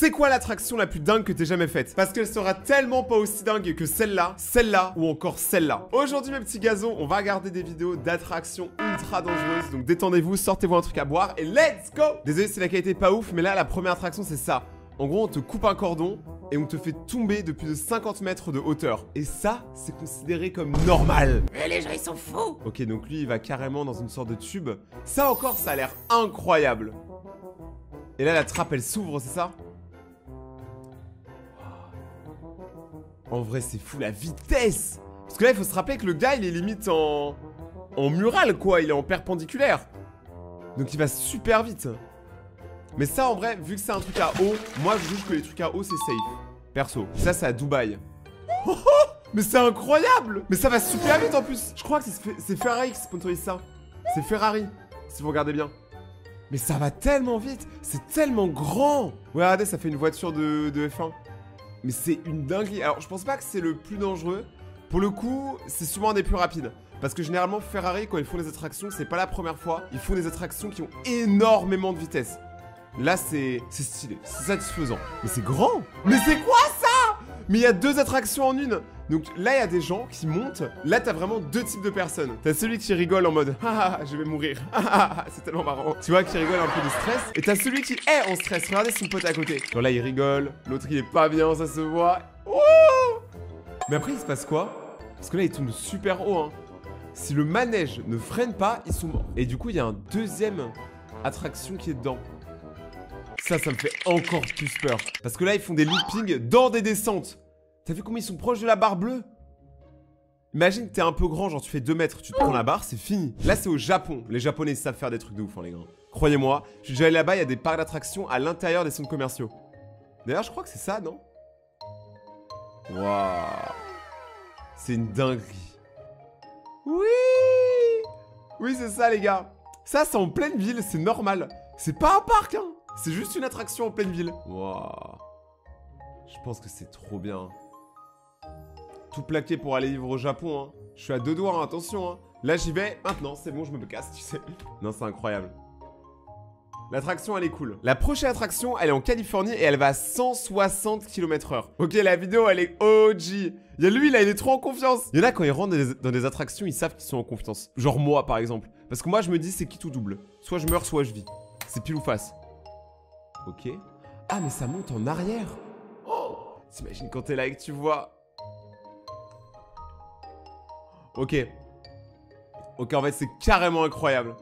C'est quoi l'attraction la plus dingue que t'aies jamais faite? Parce qu'elle sera tellement pas aussi dingue que celle-là ou encore celle-là. Aujourd'hui mes petits gazons, on va regarder des vidéos d'attractions ultra dangereuses. Donc détendez-vous, sortez-vous un truc à boire et let's go! Désolé si la qualité est pas ouf, mais là la première attraction c'est ça. En gros on te coupe un cordon et on te fait tomber de plus de 50 mètres de hauteur. Et ça, c'est considéré comme normal. Mais les gens ils sont fous. Ok, donc lui il va carrément dans une sorte de tube. Ça encore, ça a l'air incroyable. Et là la trappe elle s'ouvre, c'est ça? En vrai c'est fou la vitesse. Parce que là il faut se rappeler que le gars il est limite en mural quoi, il est en perpendiculaire. Donc il va super vite. Mais ça en vrai, vu que c'est un truc à eau, moi je juge que les trucs à eau c'est safe. Perso. Ça c'est à Dubaï. Oh, oh, mais c'est incroyable. Mais ça va super vite en plus. Je crois que c'est Ferrari qui sponsorise ça. C'est Ferrari, si vous regardez bien. Mais ça va tellement vite. C'est tellement grand. Ouais, regardez, ça fait une voiture de F1. Mais c'est une dinguerie. Alors je pense pas que c'est le plus dangereux. Pour le coup, c'est souvent un des plus rapides. Parce que généralement Ferrari quand ils font des attractions, c'est pas la première fois. Ils font des attractions qui ont énormément de vitesse. Là c'est stylé, c'est satisfaisant. Mais c'est grand. Mais c'est quoi ça? Mais il y a deux attractions en une. Donc là il y a des gens qui montent. Là t'as vraiment deux types de personnes. T'as celui qui rigole en mode ah je vais mourir. C'est tellement marrant. Tu vois qui rigole un peu de stress. Et t'as celui qui est en stress. Regardez son pote à côté. Genre là il rigole. L'autre il est pas bien, ça se voit. Oh, mais après il se passe quoi? Parce que là il tombe super haut hein. Si le manège ne freine pas, ils sont morts. Et du coup il y a un deuxième attraction qui est dedans. Ça me fait encore plus peur. Parce que là, ils font des loopings dans des descentes. T'as vu comment ils sont proches de la barre bleue? Imagine que t'es un peu grand, genre tu fais 2 mètres, tu te prends la barre, c'est fini. Là, c'est au Japon. Les Japonais savent faire des trucs de ouf, hein, les gars. Croyez-moi, je suis déjà allé là-bas, il y a des parcs d'attractions à l'intérieur des centres commerciaux. D'ailleurs, je crois que c'est ça, non? Waouh. C'est une dinguerie. Oui. Oui, c'est ça, les gars. Ça, c'est en pleine ville, c'est normal. C'est pas un parc, hein. C'est juste une attraction en pleine ville. Waouh. Je pense que c'est trop bien. Tout plaqué pour aller vivre au Japon, hein. Je suis à 2 doigts, hein, attention, hein. Là, j'y vais. Maintenant, c'est bon, je me casse, tu sais. Non, c'est incroyable. L'attraction, elle est cool. La prochaine attraction, elle est en Californie et elle va à 160 km/h. Ok, la vidéo, elle est OG. Il y a lui, là, il est trop en confiance. Il y en a, quand ils rentrent dans des attractions, ils savent qu'ils sont en confiance. Genre moi, par exemple. Parce que moi, je me dis, c'est qui tout double. Soit je meurs, soit je vis. C'est pile ou face. Ok. Ah, mais ça monte en arrière. Oh, t'imagines quand t'es là et que tu vois. Ok. Ok, en fait, c'est carrément incroyable.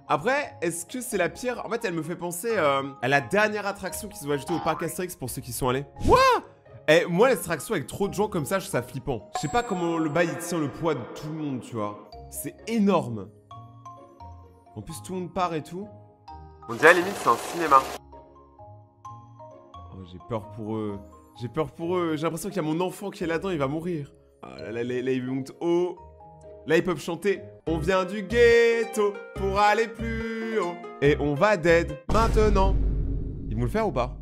Après, est-ce que c'est la pire? En fait, elle me fait penser à la dernière attraction qui se va ajouter au parc Astérix pour ceux qui sont allés. What? Eh, moi, les attractions avec trop de gens comme ça, je trouve ça flippant. Je sais pas comment le bail il tient le poids de tout le monde, tu vois. C'est énorme. En plus, tout le monde part et tout. On dirait limite c'est un cinéma. Oh, j'ai peur pour eux. J'ai peur pour eux. J'ai l'impression qu'il y a mon enfant qui est là-dedans, il va mourir. Ah là, là, ils montent haut. Là, ils peuvent chanter. On vient du ghetto pour aller plus haut. Et on va dead maintenant. Ils vont le faire ou pas?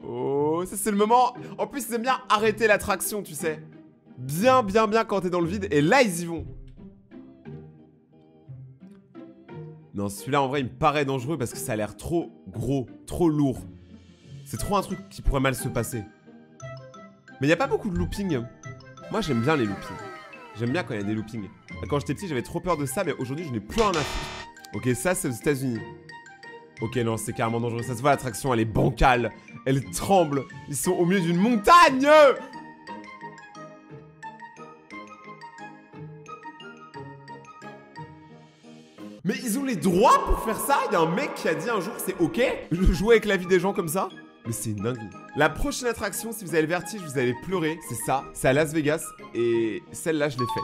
Oh, ça c'est le moment. En plus, ils aiment bien arrêter l'attraction, tu sais. Bien quand t'es dans le vide. Et là, ils y vont. Non, celui-là, en vrai, il me paraît dangereux parce que ça a l'air trop gros, trop lourd. C'est trop un truc qui pourrait mal se passer. Mais il n'y a pas beaucoup de looping. Moi, j'aime bien les loopings. J'aime bien quand il y a des loopings. Quand j'étais petit, j'avais trop peur de ça, mais aujourd'hui, je n'ai plus rien à foutre. Ok, ça, c'est aux États-Unis. Ok, non, c'est carrément dangereux. Ça se voit, l'attraction, elle est bancale. Elle tremble. Ils sont au milieu d'une montagne. Mais ils ont les droits pour faire ça? Il y a un mec qui a dit un jour c'est ok de jouer avec la vie des gens comme ça? Mais c'est une dinguerie. La prochaine attraction, si vous avez le vertige, vous allez pleurer. C'est ça, c'est à Las Vegas. Et celle-là, je l'ai faite.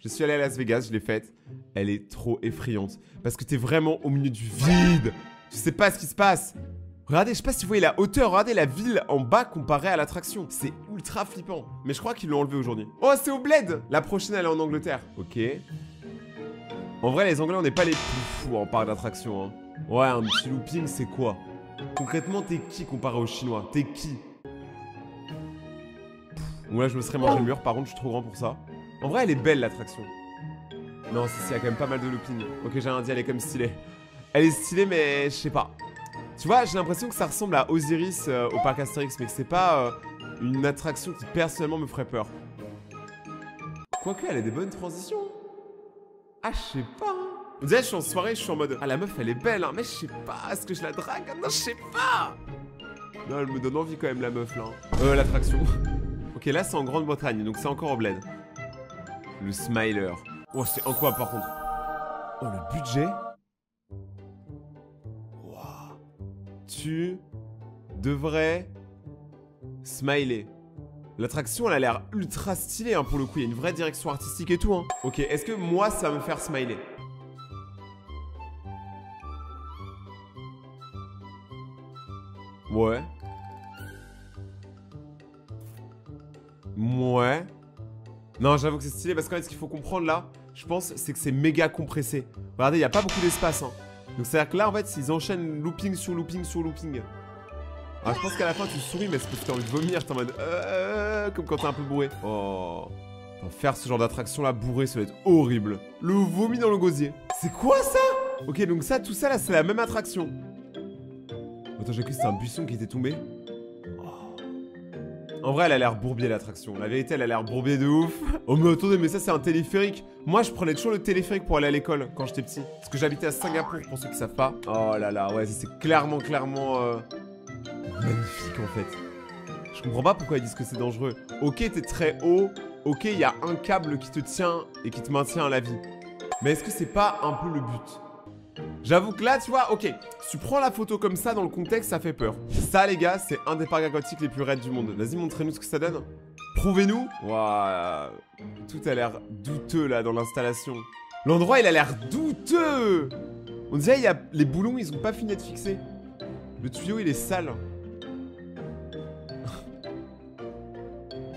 Je suis allé à Las Vegas, je l'ai faite. Elle est trop effrayante. Parce que t'es vraiment au milieu du vide. Tu sais pas ce qui se passe. Regardez, je sais pas si vous voyez la hauteur. Regardez la ville en bas comparée à l'attraction. C'est ultra flippant. Mais je crois qu'ils l'ont enlevé aujourd'hui. Oh, c'est au Bled. La prochaine, elle est en Angleterre. Ok. En vrai, les Anglais, on n'est pas les plus fous en parc d'attraction. Hein. Ouais, un petit looping, c'est quoi? Concrètement, t'es qui comparé aux Chinois? T'es qui? Bon, là, je me serais mangé le mur. Par contre, je suis trop grand pour ça. En vrai, elle est belle, l'attraction. Non, si, il y a quand même pas mal de looping. Ok, j'ai rien dit, elle est comme stylée. Elle est stylée, mais je sais pas. Tu vois, j'ai l'impression que ça ressemble à Osiris au parc Astérix, mais que c'est pas une attraction qui personnellement me ferait peur. Quoique, elle a des bonnes transitions. Ah, je sais pas. On dirait que je suis en soirée, je suis en mode... Ah, la meuf, elle est belle, hein, mais je sais pas, est-ce que je la drague? Non, je sais pas. Non, elle me donne envie quand même, la meuf, là. L'attraction. Ok, là, c'est en Grande-Bretagne, donc c'est encore au bled. Le Smiler. Oh, c'est en quoi, par contre? Oh, le budget. Wow. Tu devrais smiler. L'attraction, elle a l'air ultra stylée, hein, pour le coup. Il y a une vraie direction artistique et tout, hein. Ok, est-ce que moi, ça va me faire smiler? Ouais. Ouais. Non, j'avoue que c'est stylé parce qu'en fait, ce qu'il faut comprendre là, je pense, c'est que c'est méga compressé. Regardez, il n'y a pas beaucoup d'espace, hein. Donc, c'est-à-dire que là, en fait, s'ils enchaînent looping sur looping sur looping. Alors, je pense qu'à la fin, tu souris, mais c'est parce que t'as envie de vomir. T'es en mode. Comme quand t'es un peu bourré. Oh. Enfin, faire ce genre d'attraction là bourré, ça va être horrible. Le vomi dans le gosier. C'est quoi ça? Ok, donc ça, tout ça là, c'est la même attraction. Attends, j'ai cru que c'était un buisson qui était tombé. En vrai, elle a l'air bourbier l'attraction. La vérité, elle a l'air bourbier de ouf. Oh, mais attendez, mais ça, c'est un téléphérique. Moi, je prenais toujours le téléphérique pour aller à l'école quand j'étais petit. Parce que j'habitais à Singapour, pour ceux qui savent pas. Oh là là, ouais, c'est clairement magnifique en fait. Je comprends pas pourquoi ils disent que c'est dangereux. Ok, t'es très haut. Ok, il y a un câble qui te tient et qui te maintient à la vie. Mais est-ce que c'est pas un peu le but? J'avoue que là, tu vois, ok, si tu prends la photo comme ça dans le contexte, ça fait peur. Ça, les gars, c'est un des parcs aquatiques les plus raides du monde. Vas-y, montrez-nous ce que ça donne. Prouvez-nous. Waouh. Tout a l'air douteux, là, dans l'installation. L'endroit, il a l'air douteux. On dirait, les boulons, ils ont pas fini d'être fixés. Le tuyau, il est sale.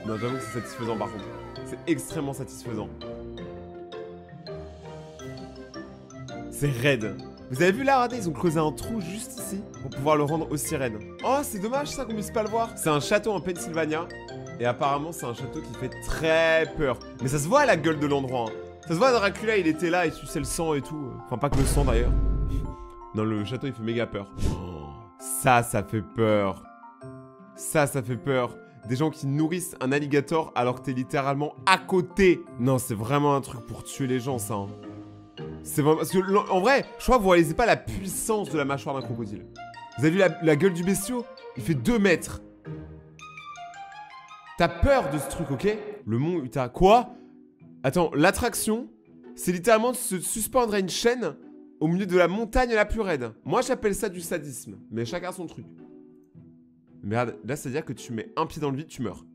Non, j'avoue que c'est satisfaisant, par contre. C'est extrêmement satisfaisant. C'est raide. Vous avez vu là, regardez, ils ont creusé un trou juste ici pour pouvoir le rendre aussi raide. Oh, c'est dommage ça qu'on puisse pas le voir. C'est un château en Pennsylvania. Et apparemment, c'est un château qui fait très peur. Mais ça se voit à la gueule de l'endroit. Hein. Ça se voit, Dracula, il était là, il suçait le sang et tout. Enfin, pas que le sang d'ailleurs. Non, le château, il fait méga peur. Oh, ça fait peur. Ça fait peur. Des gens qui nourrissent un alligator alors que t'es littéralement à côté. Non, c'est vraiment un truc pour tuer les gens, ça. Hein. C'est vraiment... Parce que, en vrai, je crois que vous réalisez pas la puissance de la mâchoire d'un crocodile. Vous avez vu la gueule du bestiau? Il fait 2 mètres. T'as peur de ce truc, ok? Le mont Utah. Quoi? Attends, l'attraction, c'est littéralement de se suspendre à une chaîne au milieu de la montagne la plus raide. Moi, j'appelle ça du sadisme. Mais chacun son truc. Mais regarde, là, c'est-à-dire que tu mets un pied dans le vide, tu meurs.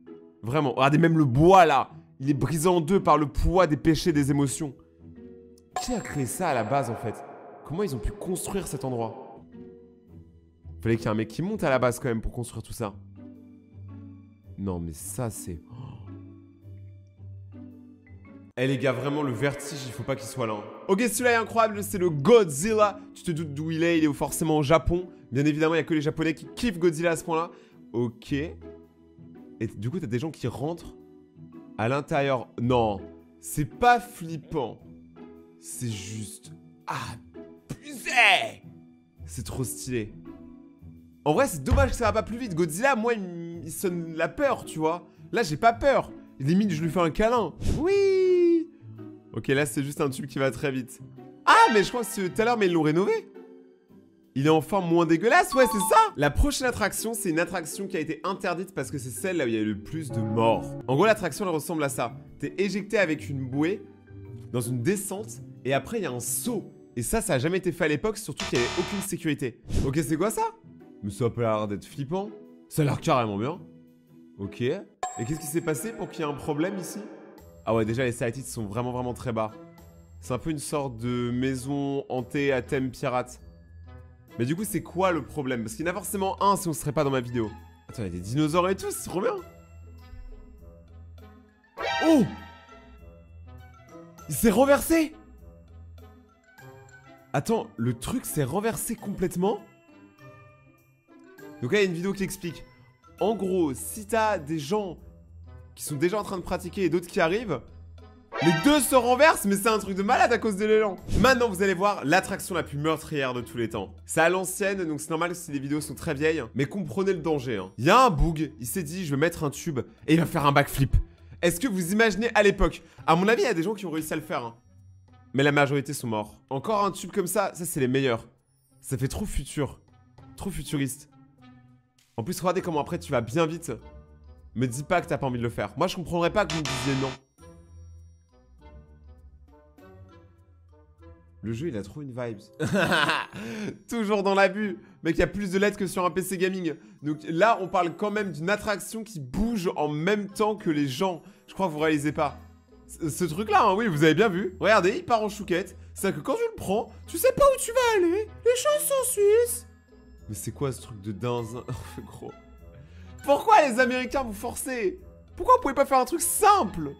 Vraiment. Regardez, même le bois, là. Il est brisé en deux par le poids des péchés, des émotions. Qui a créé ça à la base, en fait? Comment ils ont pu construire cet endroit? Fallait qu'il y ait un mec qui monte à la base, quand même, pour construire tout ça. Non, mais ça, c'est... Eh les gars, vraiment le vertige, il faut pas qu'il soit là. Hein. Ok, celui-là est incroyable, c'est le Godzilla. Tu te doutes d'où il est forcément au Japon. Bien évidemment, il n'y a que les Japonais qui kiffent Godzilla à ce point-là. Ok. Et du coup, t'as des gens qui rentrent à l'intérieur. Non, c'est pas flippant. C'est juste... abusé. C'est trop stylé. En vrai, c'est dommage que ça va pas plus vite. Godzilla, moi, il sonne la peur, tu vois. Là, j'ai pas peur. Limite, je lui fais un câlin. Oui. Ok, là, c'est juste un tube qui va très vite. Ah, mais je crois que c'est tout à l'heure, mais ils l'ont rénové. Il est enfin moins dégueulasse, ouais, c'est ça. La prochaine attraction, c'est une attraction qui a été interdite parce que c'est celle là où il y a eu le plus de morts. En gros, l'attraction, elle ressemble à ça. T'es éjecté avec une bouée dans une descente et après, il y a un saut. Et ça a jamais été fait à l'époque, surtout qu'il n'y avait aucune sécurité. Ok, c'est quoi ça? Mais ça a pas l'air d'être flippant. Ça a l'air carrément bien. Ok. Et qu'est-ce qui s'est passé pour qu'il y ait un problème ici? Ah ouais, déjà, les stalactites sont vraiment très bas. C'est un peu une sorte de maison hantée à thème pirate. Mais du coup, c'est quoi le problème? Parce qu'il y en a forcément un si on serait pas dans ma vidéo. Attends, il y a des dinosaures et tout, c'est trop bien. Oh! Il s'est renversé! Attends, le truc s'est renversé complètement? Donc là, il y a une vidéo qui explique. En gros, si t'as des gens qui sont déjà en train de pratiquer et d'autres qui arrivent, Les deux se renversent, mais c'est un truc de malade à cause de l'élan. Maintenant, vous allez voir l'attraction la plus meurtrière de tous les temps. C'est à l'ancienne, donc c'est normal si les vidéos sont très vieilles, mais comprenez le danger. Il y a un bug, il s'est dit, je vais mettre un tube et il va faire un backflip. Est-ce que vous imaginez à l'époque? À mon avis, il y a des gens qui ont réussi à le faire. Mais la majorité sont morts. Encore un tube comme ça c'est les meilleurs. Ça fait trop futur. Trop futuriste. En plus, regardez comment après tu vas bien vite. Me dis pas que t'as pas envie de le faire. Moi, je comprendrais pas que vous me disiez non. Le jeu, il a trop une vibe. Toujours dans l'abus. Mec, il y a plus de lettres que sur un PC gaming. Donc là, on parle quand même d'une attraction qui bouge en même temps que les gens. Je crois que vous réalisez pas. Ce truc-là, hein, oui, vous avez bien vu. Regardez, il part en chouquette. C'est-à-dire que quand tu le prends, tu sais pas où tu vas aller. Les choses sont suisses. Mais c'est quoi ce truc de dingue? Gros. Pourquoi les Américains vous forcez? Pourquoi vous pouvez pas faire un truc simple?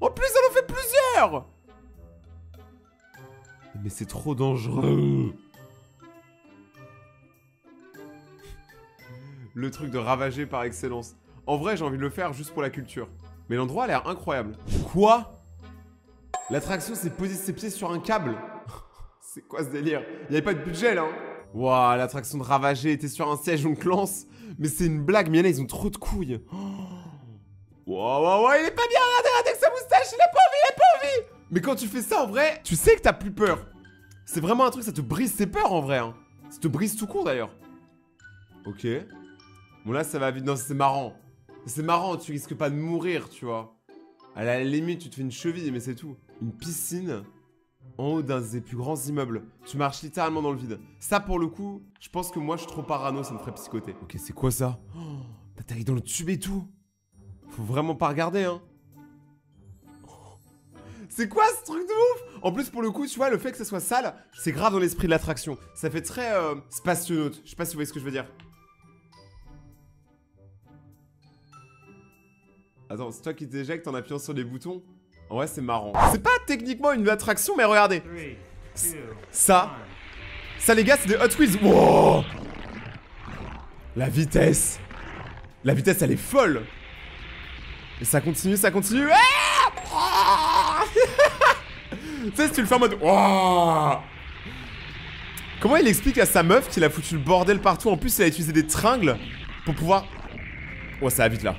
En plus, ça en fait plusieurs. Mais c'est trop dangereux. Le truc de ravager par excellence. En vrai, j'ai envie de le faire juste pour la culture. Mais l'endroit a l'air incroyable. Quoi? L'attraction s'est posée ses pieds sur un câble. C'est quoi ce délire? Il n'y avait pas de budget là. Waouh, l'attraction de ravager était sur un siège donc lance. Mais c'est une blague, mais il y en a, ils ont trop de couilles. Waouh, il est pas bien, regardez avec sa moustache, il a pas envie. Mais quand tu fais ça en vrai, tu sais que t'as plus peur. C'est vraiment un truc, ça te brise tes peurs en vrai. Hein. Ça te brise tout court d'ailleurs. Ok. Bon là, ça va vite. Non, c'est marrant. C'est marrant, tu risques pas de mourir, tu vois. À la limite, tu te fais une cheville, mais c'est tout. Une piscine en haut d'un des plus grands immeubles. Tu marches littéralement dans le vide. Ça, pour le coup, je pense que moi, je suis trop parano, ça me ferait psychoter. Ok, c'est quoi ça? Oh, t'atterris dans le tube et tout. Faut vraiment pas regarder, hein. C'est quoi ce truc de ouf? En plus, pour le coup, tu vois, le fait que ça soit sale, c'est grave dans l'esprit de l'attraction. Ça fait très spationaute. Je sais pas si vous voyez ce que je veux dire. Attends, c'est toi qui t'éjectes en appuyant sur les boutons? En vrai, c'est marrant. C'est pas techniquement une attraction, mais regardez. Ça, les gars, c'est des Hot Wheels. Wow. La vitesse. La vitesse, elle est folle. Et ça continue, ça continue. Tu sais, si tu le fais en mode... Wow. Comment il explique à sa meuf qu'il a foutu le bordel partout? En plus, il a utilisé des tringles pour pouvoir... Oh, ça va vite, là.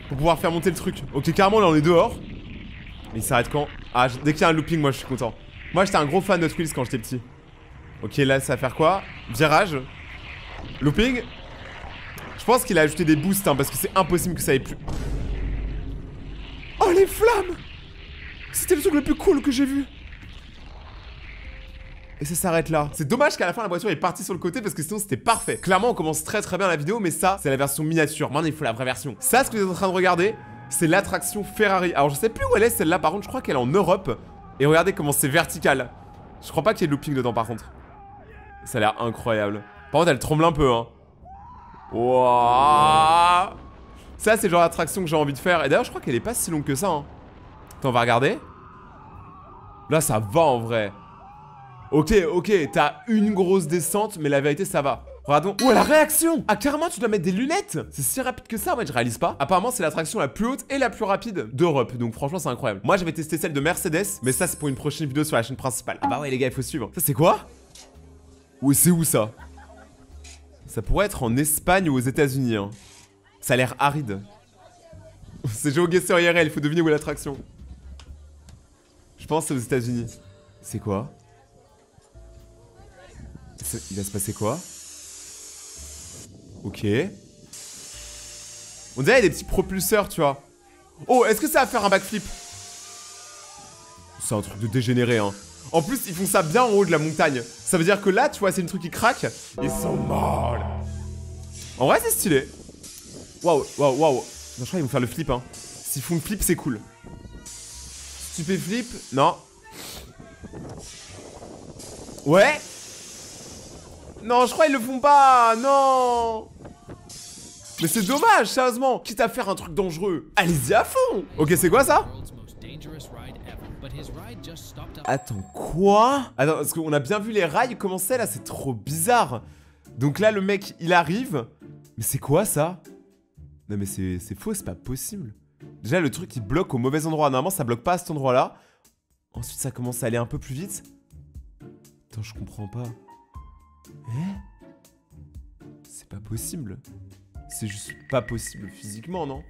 Pour pouvoir faire monter le truc. Ok, carrément, là, on est dehors. Mais il s'arrête quand? Ah, dès qu'il y a un looping, moi, je suis content. Moi, j'étais un gros fan de Hot Wheels quand j'étais petit. Ok, là, ça va faire quoi? Virage. Looping. Je pense qu'il a ajouté des boosts, hein, parce que c'est impossible que ça ait plus... Oh, les flammes! C'était le truc le plus cool que j'ai vu. Et ça s'arrête là. C'est dommage qu'à la fin la voiture est partie sur le côté parce que sinon c'était parfait. Clairement on commence très bien la vidéo, mais ça c'est la version miniature. Maintenant il faut la vraie version. Ça, ce que vous êtes en train de regarder, c'est l'attraction Ferrari. Alors je sais plus où elle est celle-là, par contre je crois qu'elle est en Europe. Et regardez comment c'est vertical. Je crois pas qu'il y ait de looping dedans par contre. Ça a l'air incroyable. Par contre elle tremble un peu, hein. Wouah. Ça c'est le genre d'attraction que j'ai envie de faire. Et d'ailleurs je crois qu'elle est pas si longue que ça, hein. Attends, on va regarder. Là ça va en vrai. Ok, t'as une grosse descente, mais la vérité, ça va. Regardons. Oh, la réaction! Ah, carrément, tu dois mettre des lunettes! C'est si rapide que ça, en fait, je réalise pas. Apparemment, c'est l'attraction la plus haute et la plus rapide d'Europe. Donc, franchement, c'est incroyable. Moi, j'avais testé celle de Mercedes, mais ça, c'est pour une prochaine vidéo sur la chaîne principale. Ah bah ouais, les gars, il faut suivre. Ça, c'est quoi? Oui, c'est où ça? Ça pourrait être en Espagne ou aux États-Unis, hein. Ça a l'air aride. C'est GeoGuessr IRL, il faut deviner où est l'attraction. Je pense que c'est aux États-Unis. C'est quoi? Il va se passer quoi? Ok. On dirait des petits propulseurs, tu vois. Oh, est-ce que ça va faire un backflip? C'est un truc de dégénéré, hein. En plus, ils font ça bien en haut de la montagne. Ça veut dire que là, tu vois, c'est une truc qui craque. Ils sont molles. En vrai, c'est stylé. Waouh. Non, je crois qu'ils vont faire le flip, hein. S'ils font le flip, c'est cool. Stupéflip? Non. Ouais. Non, je crois qu'ils le font pas. Non. Mais c'est dommage, sérieusement. Quitte à faire un truc dangereux, allez-y à fond. Ok, c'est quoi ça? Attends, quoi? Attends, parce qu'on a bien vu les rails commencer là, c'est trop bizarre. Donc là, le mec, il arrive. Mais c'est quoi ça? Non mais c'est faux, c'est pas possible. Déjà, le truc, il bloque au mauvais endroit. Normalement, ça bloque pas à cet endroit-là. Ensuite, ça commence à aller un peu plus vite. Attends, je comprends pas. C'est pas possible. C'est juste pas possible physiquement, non?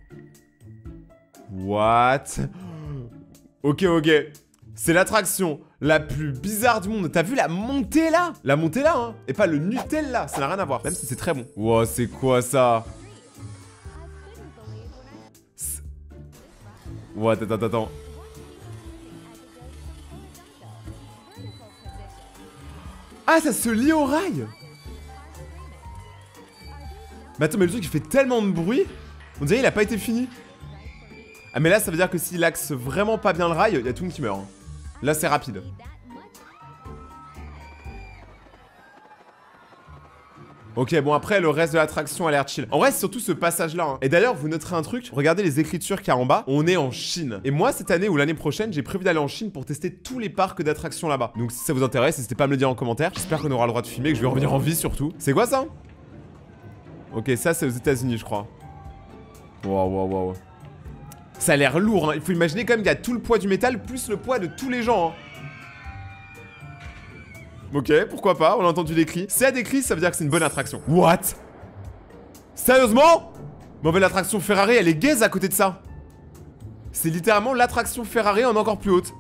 What? Ok, ok. C'est l'attraction la plus bizarre du monde. T'as vu la montée là? La montée là, hein? Et pas le Nutella, ça n'a rien à voir. Même si c'est très bon. Wow, c'est quoi ça? What, attends. Ah, ça se lie au rail. Mais attends, mais le truc il fait tellement de bruit. On dirait il a pas été fini. Ah mais là ça veut dire que s'il axe vraiment pas bien le rail, il y a tout le monde qui meurt. Là c'est rapide. Ok, bon après le reste de l'attraction a l'air chill. En vrai c'est surtout ce passage là hein. Et d'ailleurs vous noterez un truc, regardez les écritures qu'il y a en bas. On est en Chine. Et moi cette année ou l'année prochaine j'ai prévu d'aller en Chine pour tester tous les parcs d'attractions là-bas. Donc si ça vous intéresse, n'hésitez pas à me le dire en commentaire. J'espère qu'on aura le droit de filmer, que je vais revenir en vie surtout. C'est quoi ça? Ok, ça c'est aux États-Unis je crois. Wow. Ça a l'air lourd hein. Il faut imaginer quand même qu'il y a tout le poids du métal plus le poids de tous les gens hein. Ok, pourquoi pas, on a entendu des cris. S'il y a des cris, ça veut dire que c'est une bonne attraction. What? Sérieusement? Mais en fait, l'attraction Ferrari, elle est gaze à côté de ça. C'est littéralement l'attraction Ferrari en encore plus haute.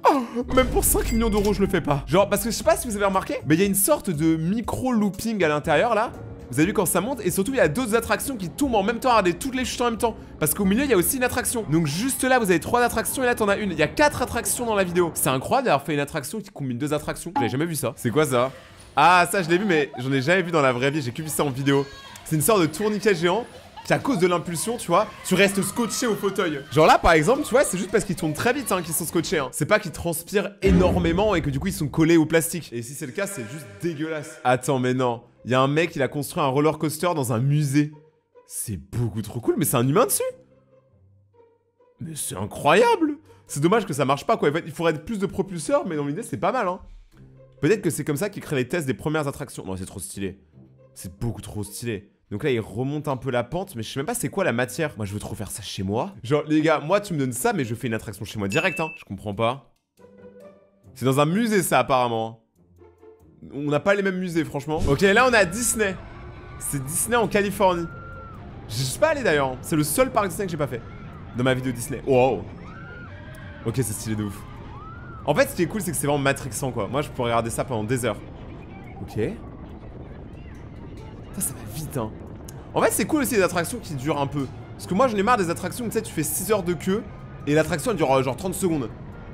Oh, même pour 5 millions d'euros, je le fais pas. Genre, parce que je sais pas si vous avez remarqué, mais il y a une sorte de micro-looping à l'intérieur, là. Vous avez vu quand ça monte, et surtout il y a d'autres attractions qui tombent en même temps, regardez toutes les chutes en même temps. Parce qu'au milieu il y a aussi une attraction. Donc juste là vous avez 3 attractions et là t'en as une. Il y a 4 attractions dans la vidéo. C'est incroyable d'avoir fait une attraction qui combine 2 attractions. J'avais jamais vu ça. C'est quoi ça? Ah ça je l'ai vu mais j'en ai jamais vu dans la vraie vie, j'ai que vu ça en vidéo. C'est une sorte de tourniquet géant qui à cause de l'impulsion tu vois, tu restes scotché au fauteuil. Genre là par exemple tu vois c'est juste parce qu'ils tournent très vite hein, qu'ils sont scotchés hein. C'est pas qu'ils transpirent énormément et que du coup ils sont collés au plastique. Et si c'est le cas c'est juste dégueulasse. Attends mais non. Il y a un mec, il a construit un roller coaster dans un musée. C'est beaucoup trop cool, mais c'est un humain dessus. Mais c'est incroyable. C'est dommage que ça marche pas quoi. En fait, il faudrait plus de propulseurs, mais dans l'idée c'est pas mal hein. Peut-être que c'est comme ça qu'ils créent les tests des premières attractions. Non, c'est trop stylé. C'est beaucoup trop stylé. Donc là, il remonte un peu la pente, mais je sais même pas c'est quoi la matière. Moi, je veux trop faire ça chez moi. Genre, les gars, moi, tu me donnes ça, mais je fais une attraction chez moi direct hein. Je comprends pas. C'est dans un musée ça apparemment. On n'a pas les mêmes musées franchement. Ok là on est à Disney. C'est Disney en Californie. Je suis pas allé d'ailleurs. C'est le seul parc Disney que j'ai pas fait dans ma vidéo Disney. Wow. Ok c'est stylé de ouf. En fait ce qui est cool c'est que c'est vraiment matrixant quoi. Moi je pourrais regarder ça pendant des heures. Ok. Ça va vite hein. En fait c'est cool aussi les attractions qui durent un peu. Parce que moi j'en ai marre des attractions où tu sais tu fais 6 heures de queue et l'attraction elle dure genre 30 secondes.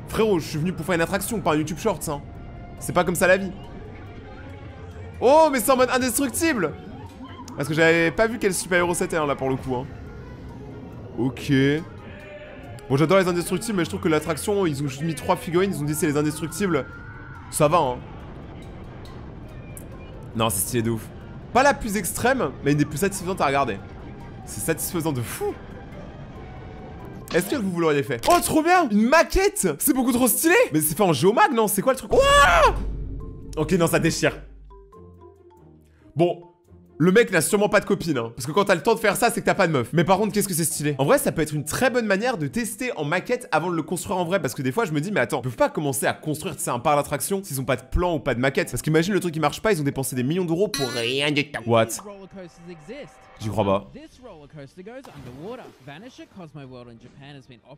Frérot je suis venu pour faire une attraction pas un YouTube Shorts hein. C'est pas comme ça la vie. Oh mais c'est en mode indestructible. Parce que j'avais pas vu quel super héros c'était hein, là pour le coup hein. Ok. Bon j'adore les indestructibles mais je trouve que l'attraction ils ont juste mis 3 figurines. Ils ont dit c'est les indestructibles. Ça va hein. Non c'est stylé de ouf. Pas la plus extrême mais une des plus satisfaisantes à regarder. C'est satisfaisant de fou. Est-ce que vous l'auriez fait? Oh trop bien. Une maquette. C'est beaucoup trop stylé. Mais c'est fait en géomag non? C'est quoi le truc? Ouah. Ok non ça déchire. Bon, le mec n'a sûrement pas de copine, hein. Parce que quand t'as le temps de faire ça, c'est que t'as pas de meuf. Mais par contre, qu'est-ce que c'est stylé. En vrai, ça peut être une très bonne manière de tester en maquette avant de le construire en vrai. Parce que des fois, je me dis, mais attends, ils peuvent pas commencer à construire, un parc d'attraction s'ils ont pas de plan ou pas de maquette. Parce qu'imagine le truc qui marche pas, ils ont dépensé des millions d'euros pour rien du tout. What? J'y crois pas.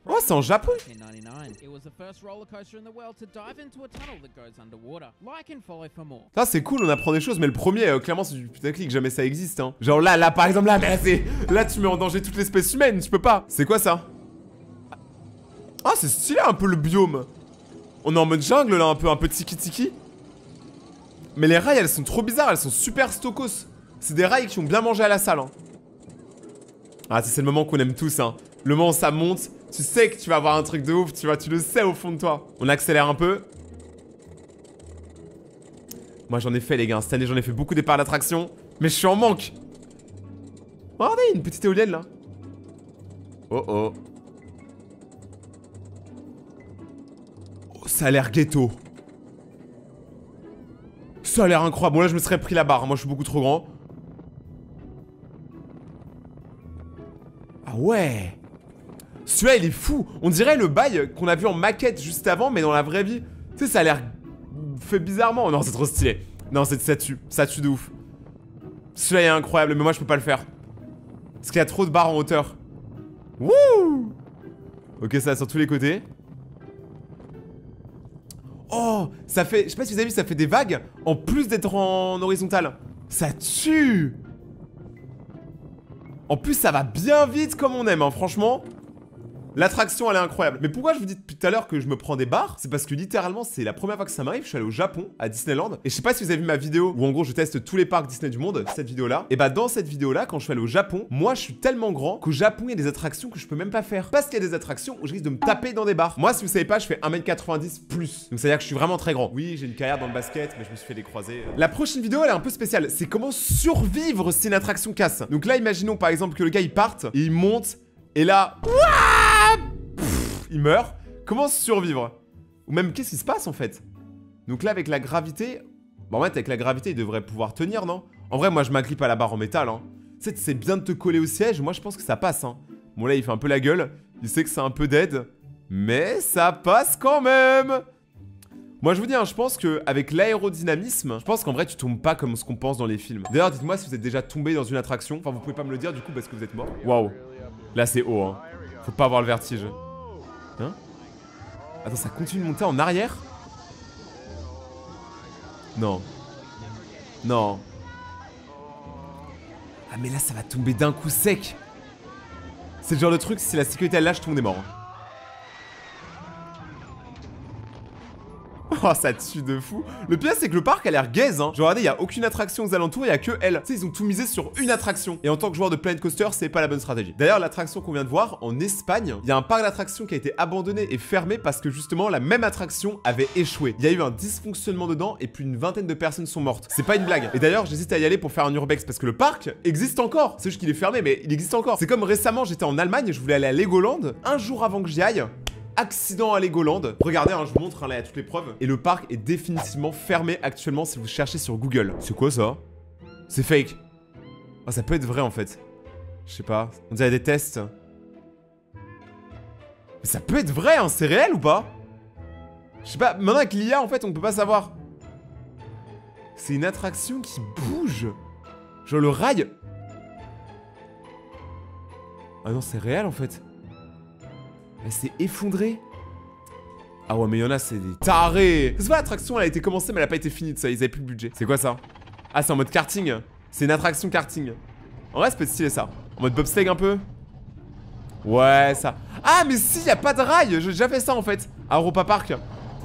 Oh, c'est en Japon. Ça c'est cool, on apprend des choses, mais le premier, clairement c'est du putaclic, jamais ça existe hein. Genre là par exemple là, mais là tu mets en danger toute l'espèce humaine, tu peux pas. C'est quoi ça? Ah c'est stylé un peu le biome. On est en mode jungle là, un peu tiki-tiki. Mais les rails elles sont trop bizarres, elles sont super stokos. C'est des rails qui ont bien mangé à la salle hein. Ah c'est le moment qu'on aime tous hein. Le moment où ça monte, tu sais que tu vas avoir un truc de ouf, tu vois, tu le sais au fond de toi. On accélère un peu. Moi j'en ai fait les gars, cette année j'en ai fait beaucoup des parcs d'attraction. Mais je suis en manque. Regardez, une petite éolienne là. Oh oh. Oh ça a l'air ghetto. Ça a l'air incroyable. Bon là je me serais pris la barre, moi je suis beaucoup trop grand. Ah ouais. Celui-là, il est fou. On dirait le bail qu'on a vu en maquette juste avant, mais dans la vraie vie. Tu sais, ça a l'air fait bizarrement. Non, c'est trop stylé. Non, ça tue. Ça tue de ouf. Celui-là est incroyable, mais moi, je peux pas le faire. Parce qu'il y a trop de barres en hauteur. Wouh. Ok, ça sur tous les côtés. Oh, ça fait... Je sais pas si vous avez vu, ça fait des vagues en plus d'être en horizontal. Ça tue. En plus, ça va bien vite comme on aime, hein, franchement. L'attraction, elle est incroyable. Mais pourquoi je vous dis depuis tout à l'heure que je me prends des barres? C'est parce que littéralement, c'est la première fois que ça m'arrive. Je suis allé au Japon, à Disneyland. Et je sais pas si vous avez vu ma vidéo où en gros, je teste tous les parcs Disney du monde. Cette vidéo-là. Et bah, dans cette vidéo-là, quand je suis allé au Japon, moi, je suis tellement grand qu'au Japon, il y a des attractions que je peux même pas faire. Parce qu'il y a des attractions où je risque de me taper dans des barres. Moi, si vous savez pas, je fais 1m90 plus. Donc, c'est-à-dire que je suis vraiment très grand. Oui, j'ai une carrière dans le basket, mais je me suis fait des croisés. La prochaine vidéo, elle est un peu spéciale. C'est comment survivre si une attraction casse. Donc là, imaginons par exemple que le gars, il parte et il monte. Et là... il meurt. Comment survivre? Ou même, qu'est-ce qui se passe en fait? Donc là, avec la gravité... Bon, en fait, avec la gravité, il devrait pouvoir tenir, non? En vrai, moi, je m'agrippe à la barre en métal, hein. Tu sais, c'est bien de te coller au siège. Moi, je pense que ça passe, hein. Bon, là, il fait un peu la gueule. Il sait que c'est un peu dead. Mais ça passe quand même. Moi, je vous dis, hein, je pense qu'avec l'aérodynamisme, je pense qu'en vrai, tu tombes pas comme ce qu'on pense dans les films. D'ailleurs, dites-moi si vous êtes déjà tombé dans une attraction. Enfin, vous pouvez pas me le dire, du coup, parce que vous êtes mort. Waouh. Là, c'est haut, hein. Faut pas avoir le vertige. Hein? Attends, ça continue de monter en arrière? Non. Non. Ah mais là ça va tomber d'un coup sec. C'est le genre de truc, si la sécurité elle lâche, tout le monde est mort. Oh, ça tue de fou. Le pire, c'est que le parc a l'air gaze, hein. Genre, regardez, il y a aucune attraction aux alentours, il y a que elle. Tu sais, ils ont tout misé sur une attraction. Et en tant que joueur de Planet Coaster, c'est pas la bonne stratégie. D'ailleurs, l'attraction qu'on vient de voir, en Espagne, il y a un parc d'attractions qui a été abandonné et fermé parce que justement, la même attraction avait échoué. Il y a eu un dysfonctionnement dedans et plus d'une vingtaine de personnes sont mortes. C'est pas une blague. Et d'ailleurs, j'hésite à y aller pour faire un urbex parce que le parc existe encore. C'est juste qu'il est fermé, mais il existe encore. C'est comme récemment, j'étais en Allemagne, je voulais aller à Legoland. Un jour avant que j'y aille, accident à Legoland. Regardez, hein, je vous montre, hein, là, il y a toutes les preuves. Et le parc est définitivement fermé actuellement si vous cherchez sur Google. C'est quoi ça? C'est fake. Oh, ça peut être vrai en fait. Je sais pas. On dirait des tests. Mais ça peut être vrai, hein, c'est réel ou pas? Je sais pas. Maintenant avec l'IA, en fait, on peut pas savoir. C'est une attraction qui bouge. Genre le rail. Ah non, c'est réel en fait. Elle s'est effondrée. Ah ouais, mais il y en a, c'est des tarés. C'est pas l'attraction, elle a été commencée, mais elle a pas été finie de ça. Ils avaient plus de budget. C'est quoi ça? Ah, c'est en mode karting. C'est une attraction karting. En vrai, ça peut être stylé ça. En mode bobsleigh un peu. Ouais, ça. Ah, mais si, y a pas de rail. J'ai déjà fait ça en fait. À Europa Park.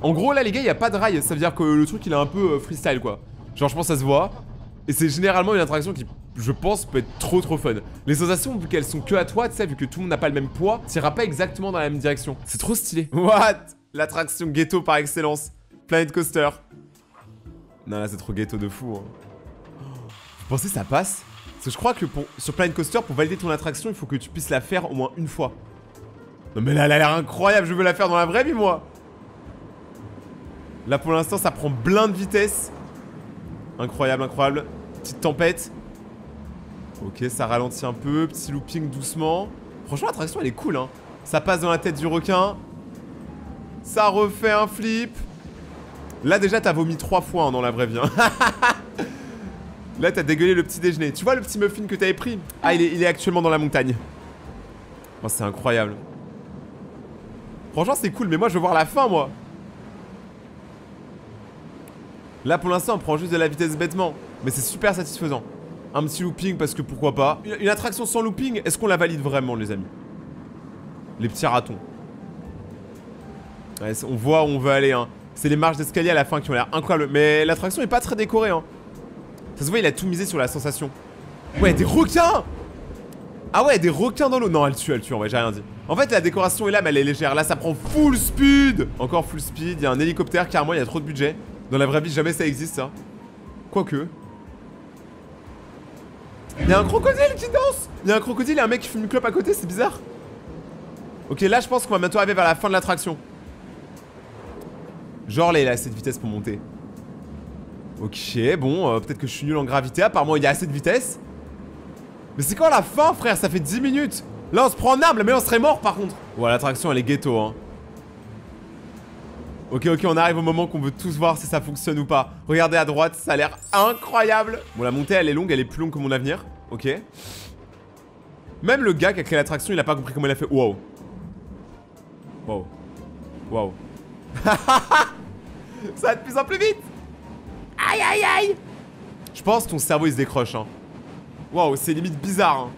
En gros, là, les gars, y a pas de rail. Ça veut dire que le truc, il est un peu freestyle quoi. Genre, je pense que ça se voit. Et c'est généralement une attraction qui, je pense, peut être trop fun. Les sensations, vu qu'elles sont que à toi, tu sais, vu que tout le monde n'a pas le même poids, t'iras pas exactement dans la même direction. C'est trop stylé. What? L'attraction ghetto par excellence. Planet Coaster. Non, là, c'est trop ghetto de fou. Hein. Vous pensez que ça passe? Parce que je crois que sur Planet Coaster, pour valider ton attraction, il faut que tu puisses la faire au moins une fois. Non, mais là, elle a l'air incroyable. Je veux la faire dans la vraie vie, moi. Là, pour l'instant, ça prend plein de vitesse. Incroyable, incroyable. Petite tempête. Ok, ça ralentit un peu. Petit looping doucement. Franchement, l'attraction, elle est cool, hein. Ça passe dans la tête du requin. Ça refait un flip. Là, déjà, t'as vomi 3 fois hein, dans la vraie vie. Hein. Là, t'as dégueulé le petit déjeuner. Tu vois le petit muffin que t'avais pris? Ah, il est actuellement dans la montagne. Oh, c'est incroyable. Franchement, c'est cool, mais moi, je veux voir la fin, moi. Là, pour l'instant, on prend juste de la vitesse bêtement. Mais c'est super satisfaisant. Un petit looping, parce que pourquoi pas. Une attraction sans looping, est-ce qu'on la valide vraiment, les amis? Les petits ratons. Ouais, on voit où on veut aller, hein. C'est les marches d'escalier à la fin qui ont l'air incroyables. Mais l'attraction est pas très décorée, hein. Ça se voit, il a tout misé sur la sensation. Ouais, des requins! Ah ouais, des requins dans l'eau. Non, elle tue, en vrai, j'ai rien dit. En fait, la décoration est là, mais elle est légère. Là, ça prend full speed. Encore full speed. Il y a un hélicoptère, carrément, il y a trop de budget. Dans la vraie vie, jamais ça existe, ça. Quoique. Il y a un crocodile qui danse. Il y a un crocodile et un mec qui fume une clope à côté, c'est bizarre. Ok, là, je pense qu'on va bientôt arriver vers la fin de l'attraction. Genre, là, il a assez de vitesse pour monter. Ok, bon, peut-être que je suis nul en gravité. Apparemment, il y a assez de vitesse. Mais c'est quand la fin, frère? Ça fait 10 minutes. Là, on se prend en arme, mais on serait mort par contre. Ouais, l'attraction, elle est ghetto, hein. Ok, on arrive au moment qu'on veut tous voir si ça fonctionne ou pas. Regardez à droite, ça a l'air incroyable. Bon, la montée, elle est longue, elle est plus longue que mon avenir. Ok. Même le gars qui a créé l'attraction, il a pas compris comment il a fait. Wow. Wow. Wow. Ça va de plus en plus vite. Aïe, aïe, aïe. Je pense que ton cerveau, il se décroche, hein. Wow, c'est limite bizarre, hein.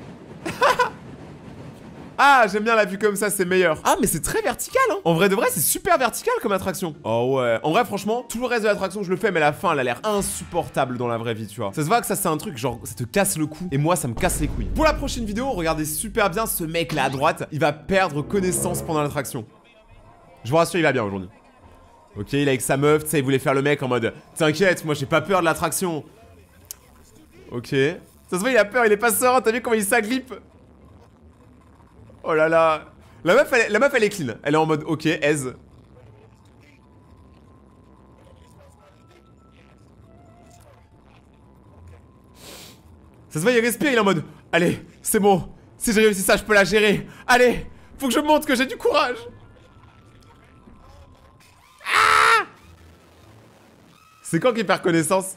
Ah, j'aime bien la vue comme ça, c'est meilleur. Ah, mais c'est très vertical, hein. En vrai de vrai, c'est super vertical comme attraction. Oh ouais. En vrai, franchement, tout le reste de l'attraction, je le fais, mais la fin, elle a l'air insupportable dans la vraie vie, tu vois. Ça se voit que ça, c'est un truc, genre, ça te casse le cou. Et moi, ça me casse les couilles. Pour la prochaine vidéo, regardez super bien ce mec là à droite. Il va perdre connaissance pendant l'attraction. Je vous rassure, il va bien aujourd'hui. Ok, il est avec sa meuf, tu sais, il voulait faire le mec en mode t'inquiète, moi j'ai pas peur de l'attraction. Ok. Ça se voit, il a peur, il est pas serein, t'as vu comment il s'agrippe? Oh là là. La meuf, elle est clean. Elle est en mode ok, aise. Ça se voit, il respire, il est en mode allez, c'est bon. Si j'ai réussi ça, je peux la gérer. Allez, faut que je montre que j'ai du courage. Ah! C'est quand qu'il perd connaissance?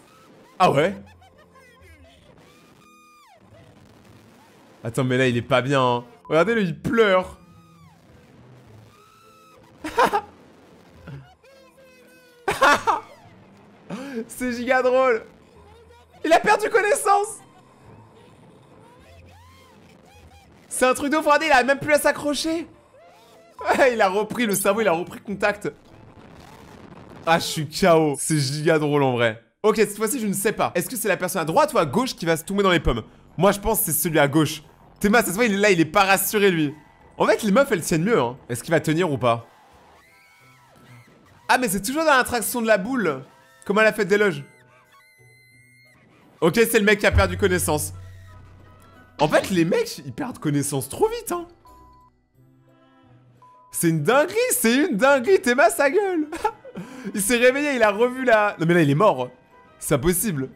Ah ouais? Attends, mais là, il est pas bien, hein. Regardez-le, il pleure. C'est giga drôle. Il a perdu connaissance. C'est un truc de ouf, regardez, il a même plus à s'accrocher. Ouais, il a repris, le cerveau, il a repris contact. Ah, je suis KO. C'est giga drôle en vrai. Ok, cette fois-ci, je ne sais pas. Est-ce que c'est la personne à droite ou à gauche qui va se tomber dans les pommes? Moi, je pense que c'est celui à gauche. Théma, ça se voit, il est là, il est pas rassuré, lui. En fait, les meufs, elles tiennent mieux, hein. Est-ce qu'il va tenir ou pas? Ah, mais c'est toujours dans l'attraction de la boule. Comme à la fête des loges. Ok, c'est le mec qui a perdu connaissance. En fait, les mecs, ils perdent connaissance trop vite, hein. C'est une dinguerie, Théma, sa gueule. Il s'est réveillé, il a revu la... Non, mais là, il est mort. C'est impossible.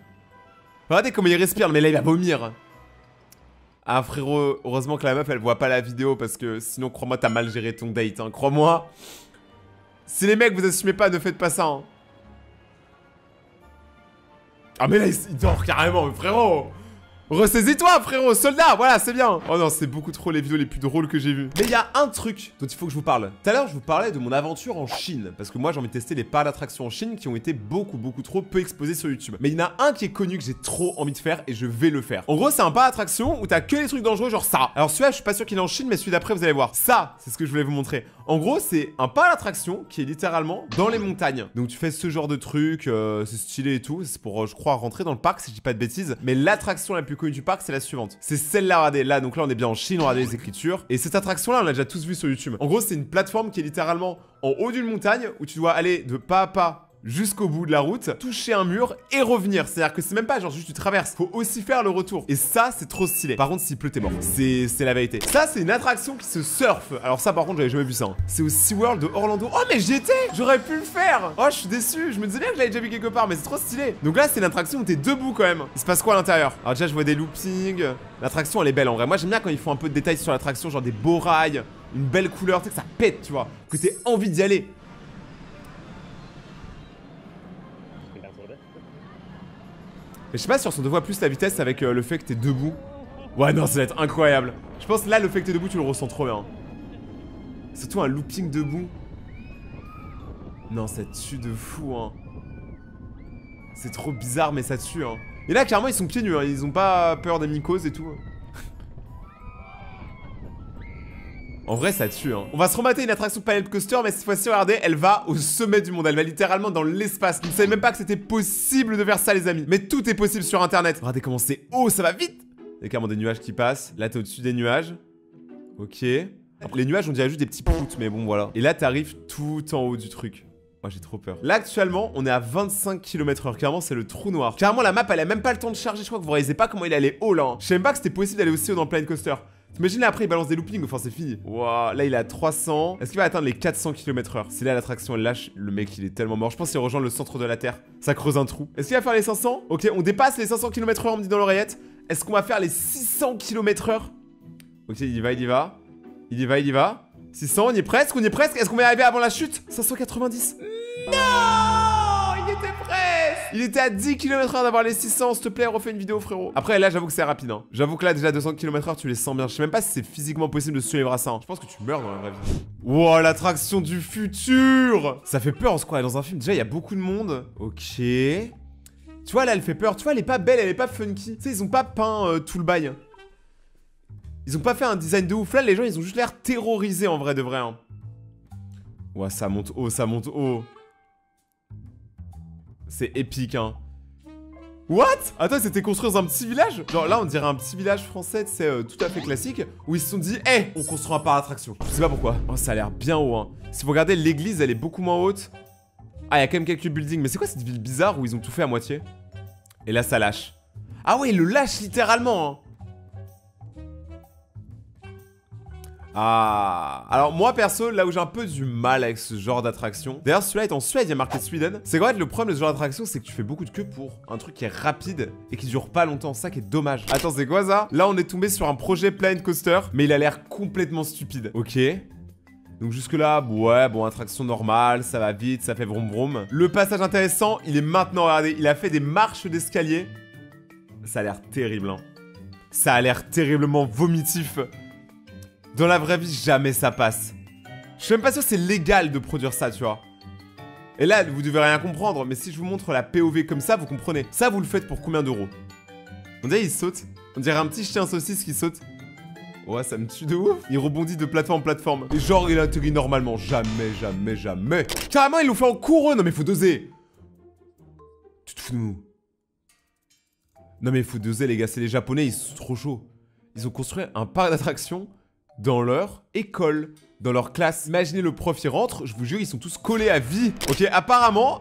Regardez comment il respire, mais là, il va vomir. Ah frérot, heureusement que la meuf elle voit pas la vidéo parce que sinon crois-moi t'as mal géré ton date, hein. Crois-moi. Si les mecs vous assumez pas, ne faites pas ça, hein. Ah mais là il dort carrément, frérot. Ressaisis-toi frérot, soldat, voilà c'est bien. Oh non, c'est beaucoup trop les vidéos les plus drôles que j'ai vues. Mais il y a un truc dont il faut que je vous parle. Tout à l'heure je vous parlais de mon aventure en Chine. Parce que moi j'ai envie de tester les parcs d'attractions en Chine qui ont été beaucoup trop peu exposés sur YouTube. Mais il y en a un qui est connu que j'ai trop envie de faire et je vais le faire. En gros c'est un parc d'attraction où t'as que des trucs dangereux genre ça. Alors celui-là je suis pas sûr qu'il est en Chine mais celui d'après vous allez voir. Ça c'est ce que je voulais vous montrer. En gros c'est un parc d'attraction qui est littéralement dans les montagnes. Donc tu fais ce genre de truc, c'est stylé et tout. C'est pour je crois rentrer dans le parc si je dis pas de bêtises. Mais l'attraction la plus connue du parc c'est la suivante. C'est celle-là, regardez, là, donc là on est bien en Chine, regardez les écritures. Et cette attraction-là, on l'a déjà tous vu sur YouTube. En gros, c'est une plateforme qui est littéralement en haut d'une montagne où tu dois aller de pas à pas jusqu'au bout de la route, toucher un mur et revenir. C'est-à-dire que c'est même pas genre juste tu traverses, faut aussi faire le retour. Et ça, c'est trop stylé. Par contre, s'il pleut, t'es mort. C'est la vérité. Ça, c'est une attraction qui se surfe. Alors ça, par contre, j'avais jamais vu ça, hein. C'est au SeaWorld de Orlando. Oh, mais j'y étais. J'aurais pu le faire. Oh, je suis déçu. Je me disais bien que je l'avais déjà vu quelque part, mais c'est trop stylé. Donc là, c'est une attraction où t'es debout quand même. Il se passe quoi à l'intérieur? Alors déjà, je vois des loopings. L'attraction, elle est belle en vrai. Moi, j'aime bien quand ils font un peu de détails sur l'attraction, genre des beaux rails, une belle couleur, tu sais que ça pète, tu vois, que t'aies envie d'y aller. Mais je sais pas si on se voit plus la vitesse avec le fait que t'es debout. Ouais, non, ça va être incroyable. Je pense que là, le fait que t'es debout, tu le ressens trop bien. Surtout un looping debout. Non, ça tue de fou, hein. C'est trop bizarre, mais ça tue, hein. Et là, clairement, ils sont pieds nus, hein. Ils ont pas peur des mycoses et tout. En vrai, ça tue, hein. On va se remater une attraction Planet Coaster, mais cette fois-ci, regardez, elle va au sommet du monde. Elle va littéralement dans l'espace. Je ne savais même pas que c'était possible de faire ça, les amis. Mais tout est possible sur Internet. Regardez comment c'est haut, ça va vite. Il y a carrément des nuages qui passent. Là, t'es au-dessus des nuages. Ok. Les nuages, on dirait juste des petits proutes, mais bon, voilà. Et là, t'arrives tout en haut du truc. Moi, j'ai trop peur. Là, actuellement, on est à 25 km/h. Clairement, c'est le trou noir. Clairement, la map, elle a même pas le temps de charger. Je crois que vous réalisez pas comment il allait haut, là, hein. Je sais même pas que c'était possible d'aller aussi haut dans le Planet Coaster. T'imagines là après il balance des loopings, enfin c'est fini. Waouh, là il est à 300. Est-ce qu'il va atteindre les 400 km/h? Si là l'attraction elle lâche, le mec il est tellement mort. Je pense qu'il rejoint le centre de la Terre. Ça creuse un trou. Est-ce qu'il va faire les 500? Ok, on dépasse les 500 km/h, on me dit dans l'oreillette. Est-ce qu'on va faire les 600 km/h? Ok, il y va, il y va. Il y va, il y va. 600, on y est presque, on y est presque. Est-ce qu'on va y arriver avant la chute? 590. Non! Il était presque! Il était à 10 km/h d'avoir les 600. S'il te plaît, refais une vidéo, frérot. Après, là, j'avoue que c'est rapide. Hein. J'avoue que là, déjà, 200 km/h, tu les sens bien. Je sais même pas si c'est physiquement possible de suivre à ça. Hein. Je pense que tu meurs dans la vraie vie. Wow, l'attraction du futur! Ça fait peur, on se croit. Dans un film, déjà, il y a beaucoup de monde. Ok. Tu vois, là, elle fait peur. Tu vois, elle est pas belle, elle est pas funky. Tu sais, ils ont pas peint tout le bail. Ils ont pas fait un design de ouf. Là, les gens, ils ont juste l'air terrorisés en vrai de vrai. Hein. Ouais, ça monte haut, ça monte haut. C'est épique, hein. What? Attends, c'était construit dans un petit village? Genre là, on dirait un petit village français, c'est tout à fait classique. Où ils se sont dit, hé, on construit un parc d'attraction. Je sais pas pourquoi. Oh, ça a l'air bien haut, hein. Si vous regardez, l'église, elle est beaucoup moins haute. Ah, il y a quand même quelques buildings. Mais c'est quoi cette ville bizarre où ils ont tout fait à moitié? Et là, ça lâche. Ah ouais, il le lâche littéralement, hein. Ah, alors moi perso, là où j'ai un peu du mal avec ce genre d'attraction. D'ailleurs, celui-là est en Suède, il y a marqué Sweden. C'est vrai que le problème de ce genre d'attraction, c'est que tu fais beaucoup de queue pour un truc qui est rapide et qui dure pas longtemps. Ça qui est dommage. Attends, c'est quoi ça? Là, on est tombé sur un projet Planet Coaster, mais il a l'air complètement stupide. Ok. Donc jusque là, ouais, bon, attraction normale, ça va vite, ça fait vroom vroom. Le passage intéressant, il est maintenant, regardez, il a fait des marches d'escalier. Ça a l'air terrible, hein. Ça a l'air terriblement vomitif. Dans la vraie vie, jamais ça passe. Je suis même pas sûr que c'est légal de produire ça, tu vois. Et là, vous devez rien comprendre, mais si je vous montre la POV comme ça, vous comprenez. Ça, vous le faites pour combien d'euros? On dirait il saute. On dirait un petit chien saucisse qui saute. Ouais, ça me tue de ouf. Il rebondit de plateforme en plateforme. Et genre, il atterrit normalement. Jamais, jamais, jamais. Carrément, ils l'ont fait en coureux. Non mais faut doser. Tu te fous de nous? Non mais faut doser, les gars. C'est les Japonais, ils sont trop chauds. Ils ont construit un parc d'attractions dans leur école, dans leur classe. Imaginez le prof, il rentre, je vous jure, ils sont tous collés à vie. Ok, apparemment...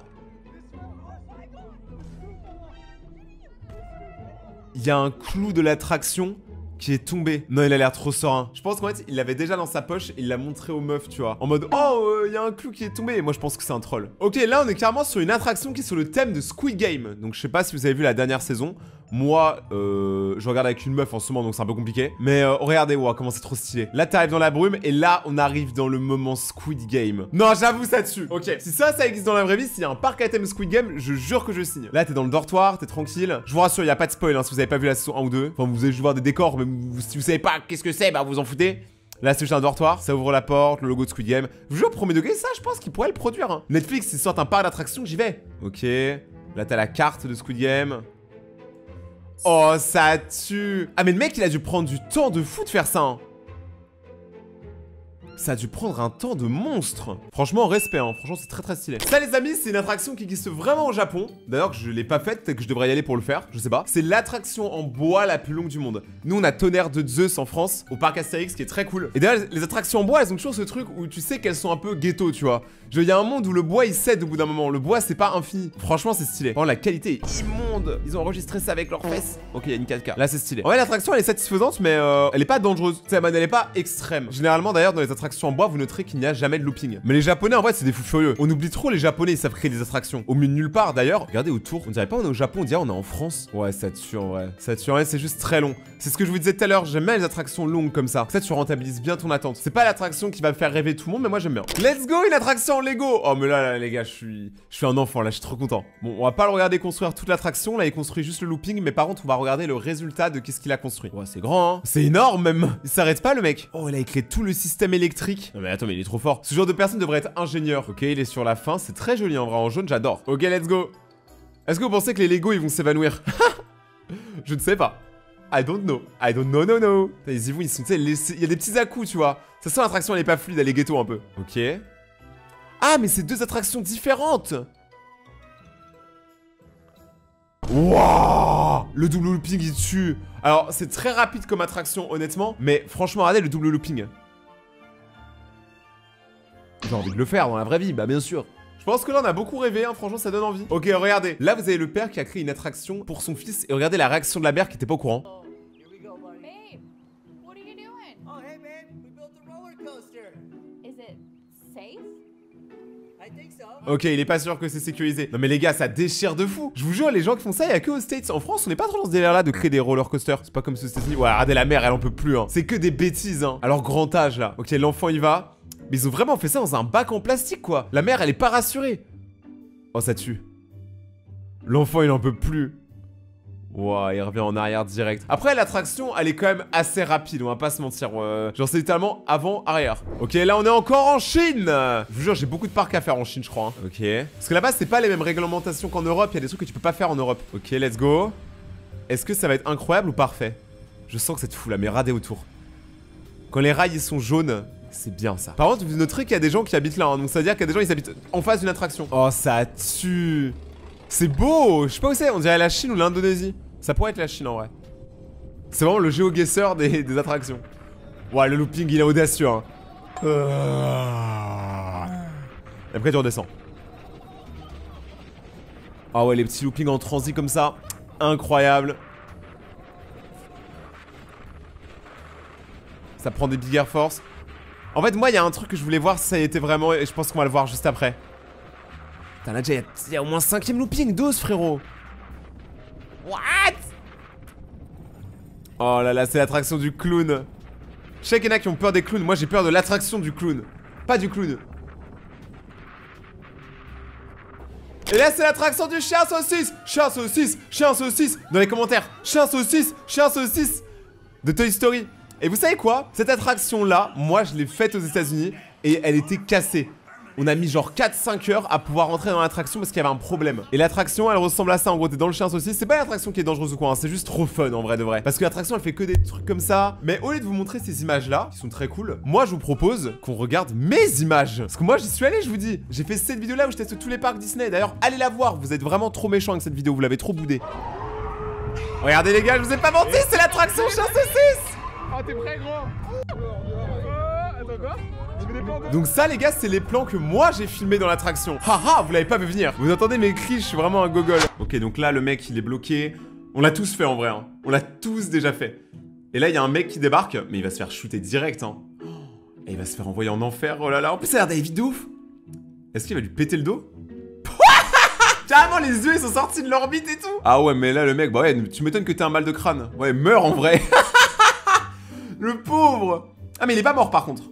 il y a un clou de l'attraction qui est tombé. Non, il a l'air trop serein. Je pense qu'en fait, il l'avait déjà dans sa poche et il l'a montré aux meufs, tu vois. En mode, oh, il y a un clou qui est tombé. Et moi, je pense que c'est un troll. Ok, là, on est carrément sur une attraction qui est sur le thème de Squid Game. Donc, je sais pas si vous avez vu la dernière saison. Moi, je regarde avec une meuf en ce moment, donc c'est un peu compliqué. Mais regardez, wow, comment c'est trop stylé. Là, t'arrives dans la brume et là, on arrive dans le moment Squid Game. Non, j'avoue, ça tue. Ok, si ça existe dans la vraie vie, s'il y a un parc à thème Squid Game, je jure que je signe. Là, t'es dans le dortoir, t'es tranquille. Je vous rassure, il y a pas de spoil, hein, si vous avez pas vu la saison 1 ou 2. Enfin, vous allez juste voir des décors, mais si vous savez pas qu'est-ce que c'est, bah vous en foutez. Là, c'est juste un dortoir, ça ouvre la porte, le logo de Squid Game. Je vous jure, premier degré, ça, je pense qu'ils pourraient le produire. Hein. Netflix, ils sortent un parc d'attractions, j'y vais. Ok, là, t'as la carte de Squid Game. Oh, ça tue. Ah, mais le mec, il a dû prendre du temps de fou de faire ça. Hein. Ça a dû prendre un temps de monstre. Franchement, respect, hein. Franchement, c'est très très stylé. Ça, les amis, c'est une attraction qui existe vraiment au Japon. D'ailleurs, que je l'ai pas faite, peut-être que je devrais y aller pour le faire. Je sais pas. C'est l'attraction en bois la plus longue du monde. Nous, on a Tonnerre de Zeus en France, au parc Astérix, qui est très cool. Et d'ailleurs, les attractions en bois, elles ont toujours ce truc où tu sais qu'elles sont un peu ghetto, tu vois. Il y a un monde où le bois, il cède au bout d'un moment. Le bois, c'est pas infini. Franchement, c'est stylé. Oh, la qualité est immonde. Ils ont enregistré ça avec leurs fesses. Ok, il y a une 4K. Là, c'est stylé. En vrai, l'attraction, elle est satisfaisante, mais elle est pas dangereuse. Tu sais, elle est pas extrême. Généralement, d'ailleurs, dans les attractions en bois, vous noterez qu'il n'y a jamais de looping. Mais les Japonais, en vrai, c'est des fous furieux. On oublie trop les Japonais, ils savent créer des attractions. Au milieu de nulle part, d'ailleurs. Regardez autour. On dirait pas on est au Japon, on dirait on est en France. Ouais, ça tue en vrai. Ça tue en vrai, c'est juste très long. C'est ce que je vous disais tout à l'heure. J'aime bien les attractions longues comme ça. Ça, tu rentabilises bien ton attente. C'est pas l'attraction qui va faire rêver tout le monde, mais moi, j'aime bien. Let's go, une attraction en Lego. Oh, mais là, les gars, je suis un enfant, là, je suis trop content. Bon, on va pas le regarder construire toute l'attraction. Là, il construit juste le looping, mais par contre, on va regarder le résultat de qu'est-ce qu'il a construit. Ouais, c'est grand, hein. C'est énorme, même. Il s'arrête pas, le mec. Oh, il a créé tout le système électrique. Non, mais attends, mais il est trop fort. Ce genre de personne devrait être ingénieur. Ok, il est sur la fin. C'est très joli, en vrai. En jaune, j'adore. Ok, let's go. Est-ce que vous pensez que les Lego, ils vont s'évanouir? Je ne sais pas. I don't know. I don't know, no, no. Les Ivou, ils sont, tu sais, il y a des petits à-coups, tu vois. Ça sent l'attraction, elle est pas fluide, elle est ghetto un peu. Ok. Ah, mais c'est deux attractions différentes. Wouah, le double looping, il tue. Alors, c'est très rapide comme attraction, honnêtement. Mais franchement, regardez le double looping. J'ai envie de le faire dans la vraie vie, bah bien sûr. Je pense que là, on a beaucoup rêvé, hein. Franchement, ça donne envie. Ok, regardez. Là, vous avez le père qui a créé une attraction pour son fils. Et regardez la réaction de la mère qui était pas au courant. I Ok, il est pas sûr que c'est sécurisé. Non mais les gars, ça déchire de fou. Je vous jure, les gens qui font ça, il y a que aux States. En France, on n'est pas trop dans ce délire là de créer des roller coasters. C'est pas comme aux États-Unis. Ouais, regardez la mère, elle en peut plus. Hein. C'est que des bêtises. Hein. Alors grand âge là. Ok, l'enfant il va. Mais ils ont vraiment fait ça dans un bac en plastique quoi. La mère, elle est pas rassurée. Oh, ça tue. L'enfant il en peut plus. Ouah, il revient en arrière direct. Après, l'attraction, elle est quand même assez rapide, on va pas se mentir. Genre, c'est littéralement avant-arrière. Ok, là, on est encore en Chine. Je vous jure, j'ai beaucoup de parcs à faire en Chine, je crois. Hein. Ok. Parce que là-bas, c'est pas les mêmes réglementations qu'en Europe. Il y a des trucs que tu peux pas faire en Europe. Ok, let's go. Est-ce que ça va être incroyable ou parfait? Je sens que c'est fou, là, mais radé autour. Quand les rails, ils sont jaunes, c'est bien, ça. Par contre, vous noterez qu'il y a des gens qui habitent là. Hein, donc, ça veut dire qu'il y a des gens, ils habitent en face d'une attraction. Oh, ça tue. C'est beau. Je sais pas où c'est, on dirait la Chine ou l'Indonésie. Ça pourrait être la Chine en vrai. C'est vraiment le GeoGuessr des attractions. Ouais, le looping il est audacieux hein. Et après tu redescends. Ah ouais, les petits loopings en transi comme ça. Incroyable. Ça prend des big air force. En fait moi il y a un truc que je voulais voir si ça y était vraiment. Et je pense qu'on va le voir juste après. Putain là déjà il y a au moins 5ème looping, dose frérot. What? Oh là là, c'est l'attraction du clown. Je sais qu'il y en a qui ont peur des clowns. Moi j'ai peur de l'attraction du clown. Pas du clown. Et là c'est l'attraction du chien saucisse. Chien saucisse, chien saucisse. Dans les commentaires, chien saucisse de Toy Story. Et vous savez quoi? Cette attraction là, moi je l'ai faite aux États-Unis et elle était cassée. On a mis genre 4-5 heures à pouvoir rentrer dans l'attraction parce qu'il y avait un problème. Et l'attraction, elle ressemble à ça. En gros, t'es dans le chien saucisse. C'est pas l'attraction qui est dangereuse ou quoi, hein. C'est juste trop fun en vrai de vrai. Parce que l'attraction, elle fait que des trucs comme ça. Mais au lieu de vous montrer ces images-là, qui sont très cool, moi je vous propose qu'on regarde mes images. Parce que moi j'y suis allé, je vous dis. J'ai fait cette vidéo-là où je teste tous les parcs Disney. D'ailleurs, allez la voir. Vous êtes vraiment trop méchants avec cette vidéo. Vous l'avez trop boudé. Regardez les gars, je vous ai pas menti. C'est l'attraction chien saucisse. Ah, t'es prêt, gros? Attends quoi? Donc ça les gars c'est les plans que moi j'ai filmés dans l'attraction. Haha, vous l'avez pas vu venir. Vous entendez mes cris, je suis vraiment un gogol. Ok, donc là le mec il est bloqué. On l'a tous fait en vrai hein. On l'a tous déjà fait. Et là il y a un mec qui débarque. Mais il va se faire shooter direct hein. Et il va se faire envoyer en enfer. Oh là là, en plus ça a l'air d'aller vite de ouf. Est-ce qu'il va lui péter le dos? Carrément les yeux ils sont sortis de l'orbite et tout. Ah ouais mais là le mec, bah ouais tu m'étonnes que t'aies un mal de crâne. Ouais meurs en vrai. Le pauvre. Ah mais il est pas mort par contre.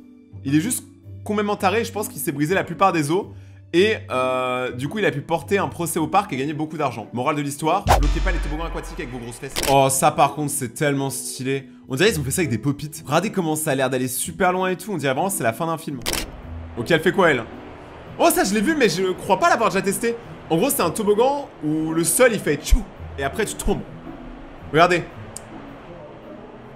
Il est juste complètement taré, je pense qu'il s'est brisé la plupart des os. Et du coup il a pu porter un procès au parc et gagner beaucoup d'argent. Morale de l'histoire, bloquez pas les toboggans aquatiques avec vos grosses fesses. Oh ça par contre c'est tellement stylé. On dirait qu'ils ont fait ça avec des pop-it. Regardez comment ça a l'air d'aller super loin et tout. On dirait vraiment c'est la fin d'un film. Ok elle fait quoi elle? Oh ça je l'ai vu mais je crois pas l'avoir déjà testé. En gros c'est un toboggan où le sol il fait tchou. Et après tu tombes. Regardez.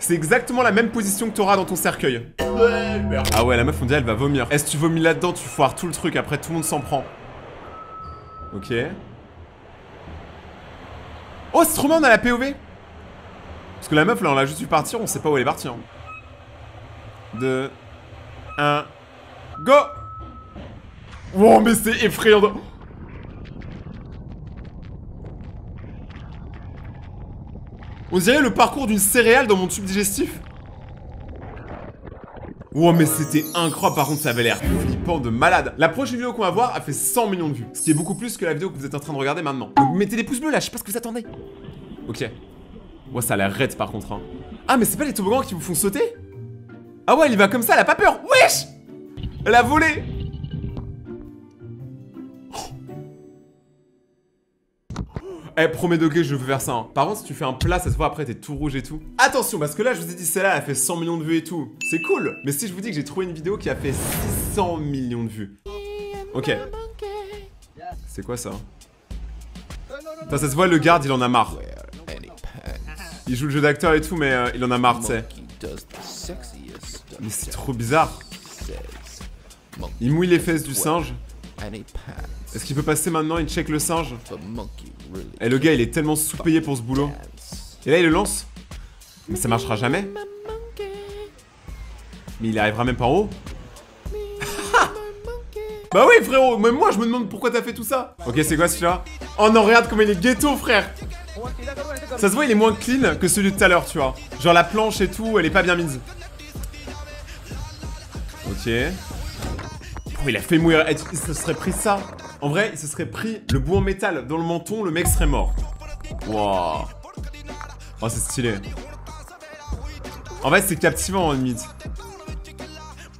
C'est exactement la même position que t'auras dans ton cercueil. Ah ouais, la meuf on dirait elle va vomir. Est-ce que tu vomis là-dedans, tu foires tout le truc, après tout le monde s'en prend. Ok. Oh c'est trop bien, on a la POV. Parce que la meuf là on l'a juste vu partir, on sait pas où elle est partie hein. 2 1 Go. Oh mais c'est effrayant de... On dirait le parcours d'une céréale dans mon tube digestif. Oh mais c'était incroyable, par contre ça avait l'air flippant de malade. La prochaine vidéo qu'on va voir a fait 100 millions de vues. Ce qui est beaucoup plus que la vidéo que vous êtes en train de regarder maintenant. Donc mettez des pouces bleus là, je sais pas ce que vous attendez. Ok. Ouais ça a l'air raide par contre hein. Ah mais c'est pas les toboggans qui vous font sauter? Ah ouais elle y va comme ça, elle a pas peur. Wesh. Elle a volé. Eh, premier degré, je veux faire ça. Hein. Par contre, si tu fais un plat, ça se voit après, t'es tout rouge et tout. Attention, parce que là, je vous ai dit, celle-là, elle a fait 100 millions de vues et tout. C'est cool. Mais si je vous dis que j'ai trouvé une vidéo qui a fait 600 millions de vues. Ok. C'est quoi ça? Putain, ça se voit, le garde, il en a marre. Il joue le jeu d'acteur et tout, mais il en a marre, tu sais. Mais c'est trop bizarre. Il mouille les fesses du singe. Est-ce qu'il peut passer maintenant? Il check le singe. Et le gars il est tellement sous-payé pour ce boulot. Et là il le lance. Mais ça marchera jamais. Mais il arrivera même pas en haut. Bah oui frérot, même moi je me demande pourquoi t'as fait tout ça. Ok c'est quoi celui-là? Oh non regarde comment il est ghetto frère. Ça se voit il est moins clean que celui de tout à l'heure tu vois. Genre la planche et tout elle est pas bien mise. Ok. Oh, il a fait mourir. Il se serait pris ça. En vrai, il se serait pris le bout en métal dans le menton, le mec serait mort. Waouh. Oh, c'est stylé. En fait, c'est captivant, en limite.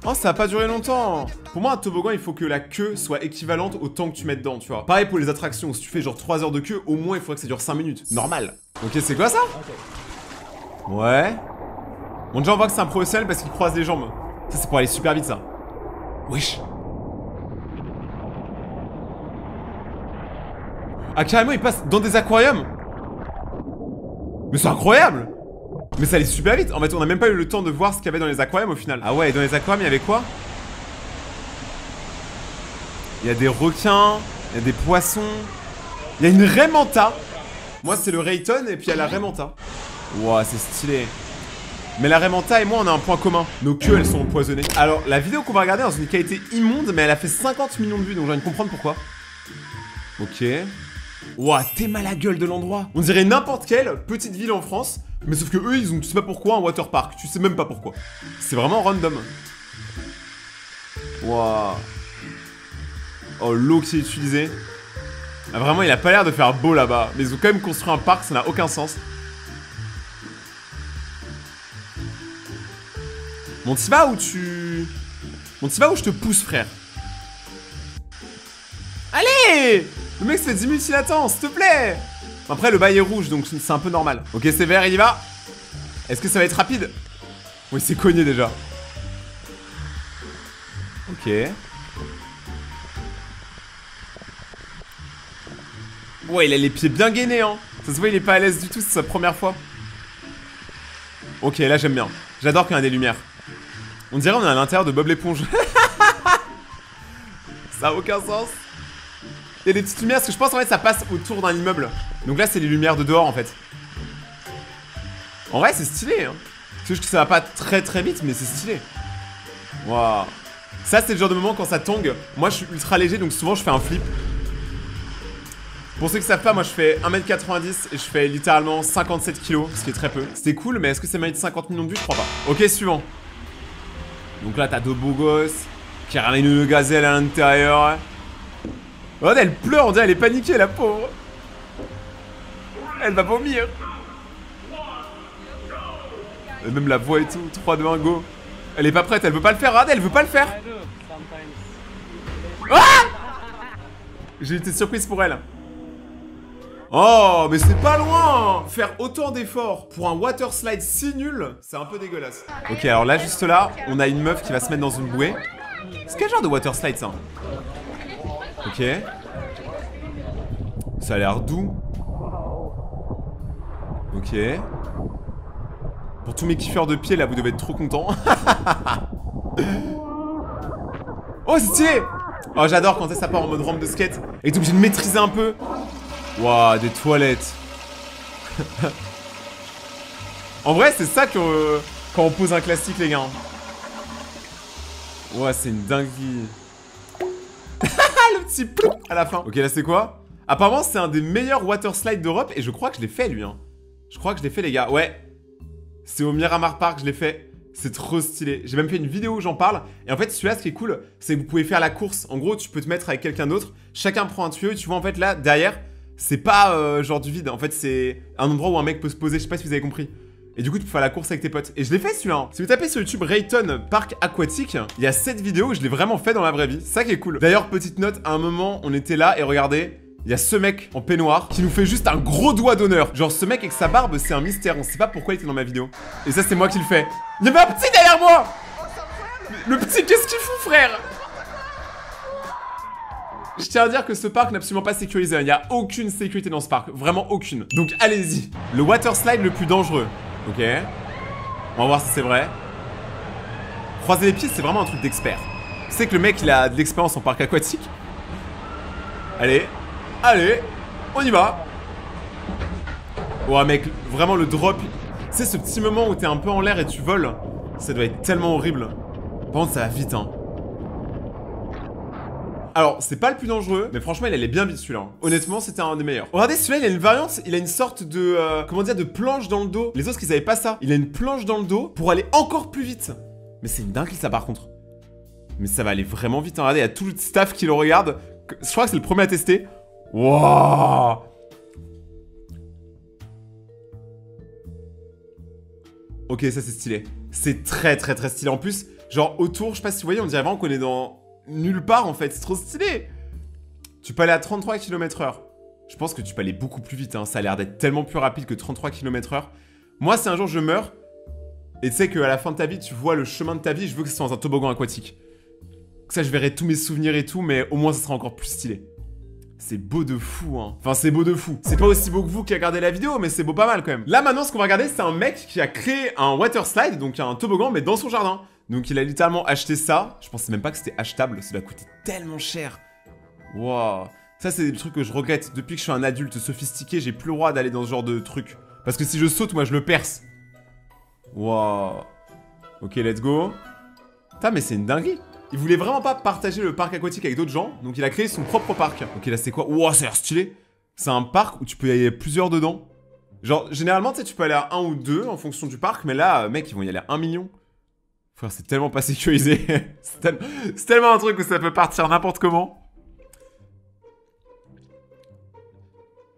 Oh, ça a pas duré longtemps. Pour moi, un toboggan, il faut que la queue soit équivalente au temps que tu mets dedans, tu vois. Pareil pour les attractions. Si tu fais genre 3 heures de queue, au moins, il faudrait que ça dure 5 minutes. Normal. Ok, c'est quoi ça? Ouais. Bon, déjà, on voit que c'est un professionnel parce qu'il croise les jambes. Ça, c'est pour aller super vite, ça. Wesh. Ah, carrément, il passe dans des aquariums. Mais c'est incroyable. Mais ça allait super vite. En fait, on a même pas eu le temps de voir ce qu'il y avait dans les aquariums au final. Ah ouais, dans les aquariums, il y avait quoi? Il y a des requins, il y a des poissons. Il y a une raie manta. Moi, c'est le Rayton et puis il y a la raie manta. Ouah, c'est stylé. Mais la raie manta et moi, on a un point commun. Nos queues, elles sont empoisonnées. Alors, la vidéo qu'on va regarder dans une qualité immonde, mais elle a fait 50 millions de vues, donc j'ai envie de comprendre pourquoi. Ok. Ouah, t'es mal à la gueule de l'endroit. On dirait n'importe quelle petite ville en France. Mais sauf que eux, ils ont, tu sais pas pourquoi, un waterpark. Tu sais même pas pourquoi. C'est vraiment random. Waouh. Oh, l'eau qui est utilisée. Ah, vraiment, il a pas l'air de faire beau là-bas. Mais ils ont quand même construit un parc, ça n'a aucun sens. Bon, t'y vas ou tu... Bon, t'y vas ou je te pousse, frère? Allez! Le mec se fait 10 multilatents, s'il te plaît! Après, le bail est rouge, donc c'est un peu normal. Ok, c'est vert, il y va. Est-ce que ça va être rapide? Oui, c'est cogné déjà. Ok. Ouais, il a les pieds bien gainés, hein. Ça se voit, il est pas à l'aise du tout, c'est sa première fois. Ok, là, j'aime bien. J'adore quand il y a des lumières. On dirait on est à l'intérieur de Bob l'éponge. Ça a aucun sens. Il y a des petites lumières, parce que je pense en fait ça passe autour d'un immeuble. Donc là c'est les lumières de dehors en fait. En vrai c'est stylé hein. C'est juste que ça va pas très très vite mais c'est stylé. Waouh. Ça c'est le genre de moment quand ça tongue. Moi je suis ultra léger donc souvent je fais un flip. Pour ceux qui savent pas, moi je fais 1m90 et je fais littéralement 57 kg, ce qui est très peu. C'était cool mais est-ce que ça mérite 50 millions de vues? Je crois pas. Ok, suivant. Donc là t'as deux beaux gosses qui ramènent une gazelle à l'intérieur. Oh, elle pleure, on dirait elle est paniquée, la pauvre. Elle va vomir. Et même la voix et tout, 3, 2, 1, go. Elle est pas prête, elle veut pas le faire, regardez, elle veut pas le faire. Ah! J'ai été surprise pour elle. Oh, mais c'est pas loin. Faire autant d'efforts pour un water slide si nul, c'est un peu dégueulasse. Ok, alors là, juste là, on a une meuf qui va se mettre dans une bouée. C'est quel genre de water slide, ça? Ok. Ça a l'air doux. Ok. Pour tous mes kiffeurs de pied, là, vous devez être trop contents. Oh, c'est stylé. Oh, j'adore quand ça part en mode rampe de skate. Et t'es obligé de maîtriser un peu. Waouh, des toilettes. En vrai, c'est ça que quand on pose un classique, les gars. Ouais, c'est une dinguerie. Le petit plou à la fin. Ok, là c'est quoi? Apparemment c'est un des meilleurs water slides d'Europe et je crois que je l'ai fait lui hein. Je crois que je l'ai fait les gars, ouais. C'est au Miramar Park, je l'ai fait. C'est trop stylé. J'ai même fait une vidéo où j'en parle. Et en fait celui-là ce qui est cool, c'est que vous pouvez faire la course. En gros tu peux te mettre avec quelqu'un d'autre. Chacun prend un tuyau et tu vois en fait là derrière, c'est pas genre du vide. En fait c'est un endroit où un mec peut se poser, je sais pas si vous avez compris. Et du coup tu peux faire la course avec tes potes. Et je l'ai fait celui-là hein. Si vous tapez sur YouTube Rayton Parc Aquatique, il y a cette vidéo où je l'ai vraiment fait dans la vraie vie. C'est ça qui est cool. D'ailleurs petite note, à un moment on était là et regardez, il y a ce mec en peignoir qui nous fait juste un gros doigt d'honneur. Genre ce mec avec sa barbe c'est un mystère, on sait pas pourquoi il était dans ma vidéo. Et ça c'est moi qui le fais. Il y avait un petit derrière moi. Le petit qu'est-ce qu'il fout frère? Je tiens à dire que ce parc n'est absolument pas sécurisé, il n'y a aucune sécurité dans ce parc, vraiment aucune. Donc allez-y. Le water slide le plus dangereux. Ok. On va voir si c'est vrai. Croiser les pieds, c'est vraiment un truc d'expert. Tu sais que le mec, il a de l'expérience en parc aquatique. Allez. Allez. On y va. Ouais, mec, vraiment le drop. Tu sais, ce petit moment où t'es un peu en l'air et tu voles, ça doit être tellement horrible. Par contre, ça va vite, hein. Alors, c'est pas le plus dangereux, mais franchement, il allait bien vite celui-là. Honnêtement, c'était un des meilleurs. Regardez, celui-là, il a une variante, il a une sorte de... comment dire, de planche dans le dos. Les autres, ils avaient pas ça. Il a une planche dans le dos pour aller encore plus vite. Mais c'est une dinguerie, ça, par contre. Mais ça va aller vraiment vite, hein. Regardez, il y a tout le staff qui le regarde. Je crois que c'est le premier à tester. Wouah. Ok, ça c'est stylé. C'est très stylé. En plus, genre autour, je sais pas si vous voyez, on dirait vraiment qu'on est dans nulle part en fait. C'est trop stylé. Tu peux aller à 33 km/h. Je pense que tu peux aller beaucoup plus vite, hein. Ça a l'air d'être tellement plus rapide que 33 km/h. Moi, si un jour je meurs, et tu sais qu'à la fin de ta vie, tu vois le chemin de ta vie, je veux que ce soit dans un toboggan aquatique. Que ça, je verrai tous mes souvenirs et tout, mais au moins, ça sera encore plus stylé. C'est beau de fou, hein. Enfin, c'est beau de fou. C'est pas aussi beau que vous qui regardez la vidéo, mais c'est beau pas mal quand même. Là, maintenant, ce qu'on va regarder, c'est un mec qui a créé un water slide, donc un toboggan, mais dans son jardin. Donc, il a littéralement acheté ça. Je pensais même pas que c'était achetable. Ça doit coûter tellement cher. Waouh. Ça, c'est des trucs que je regrette. Depuis que je suis un adulte sophistiqué, j'ai plus le droit d'aller dans ce genre de truc. Parce que si je saute, moi, je le perce. Waouh. Ok, let's go. Putain, mais c'est une dinguerie. Il voulait vraiment pas partager le parc aquatique avec d'autres gens, donc il a créé son propre parc. Ok, là, c'est quoi? Wow, ça a l'air stylé. C'est un parc où tu peux y aller plusieurs dedans. Genre, généralement, tu sais, tu peux aller à 1 ou 2 en fonction du parc, mais là, mec, ils vont y aller à 1 million. Frère, c'est tellement pas sécurisé. C'est tellement un truc où ça peut partir n'importe comment.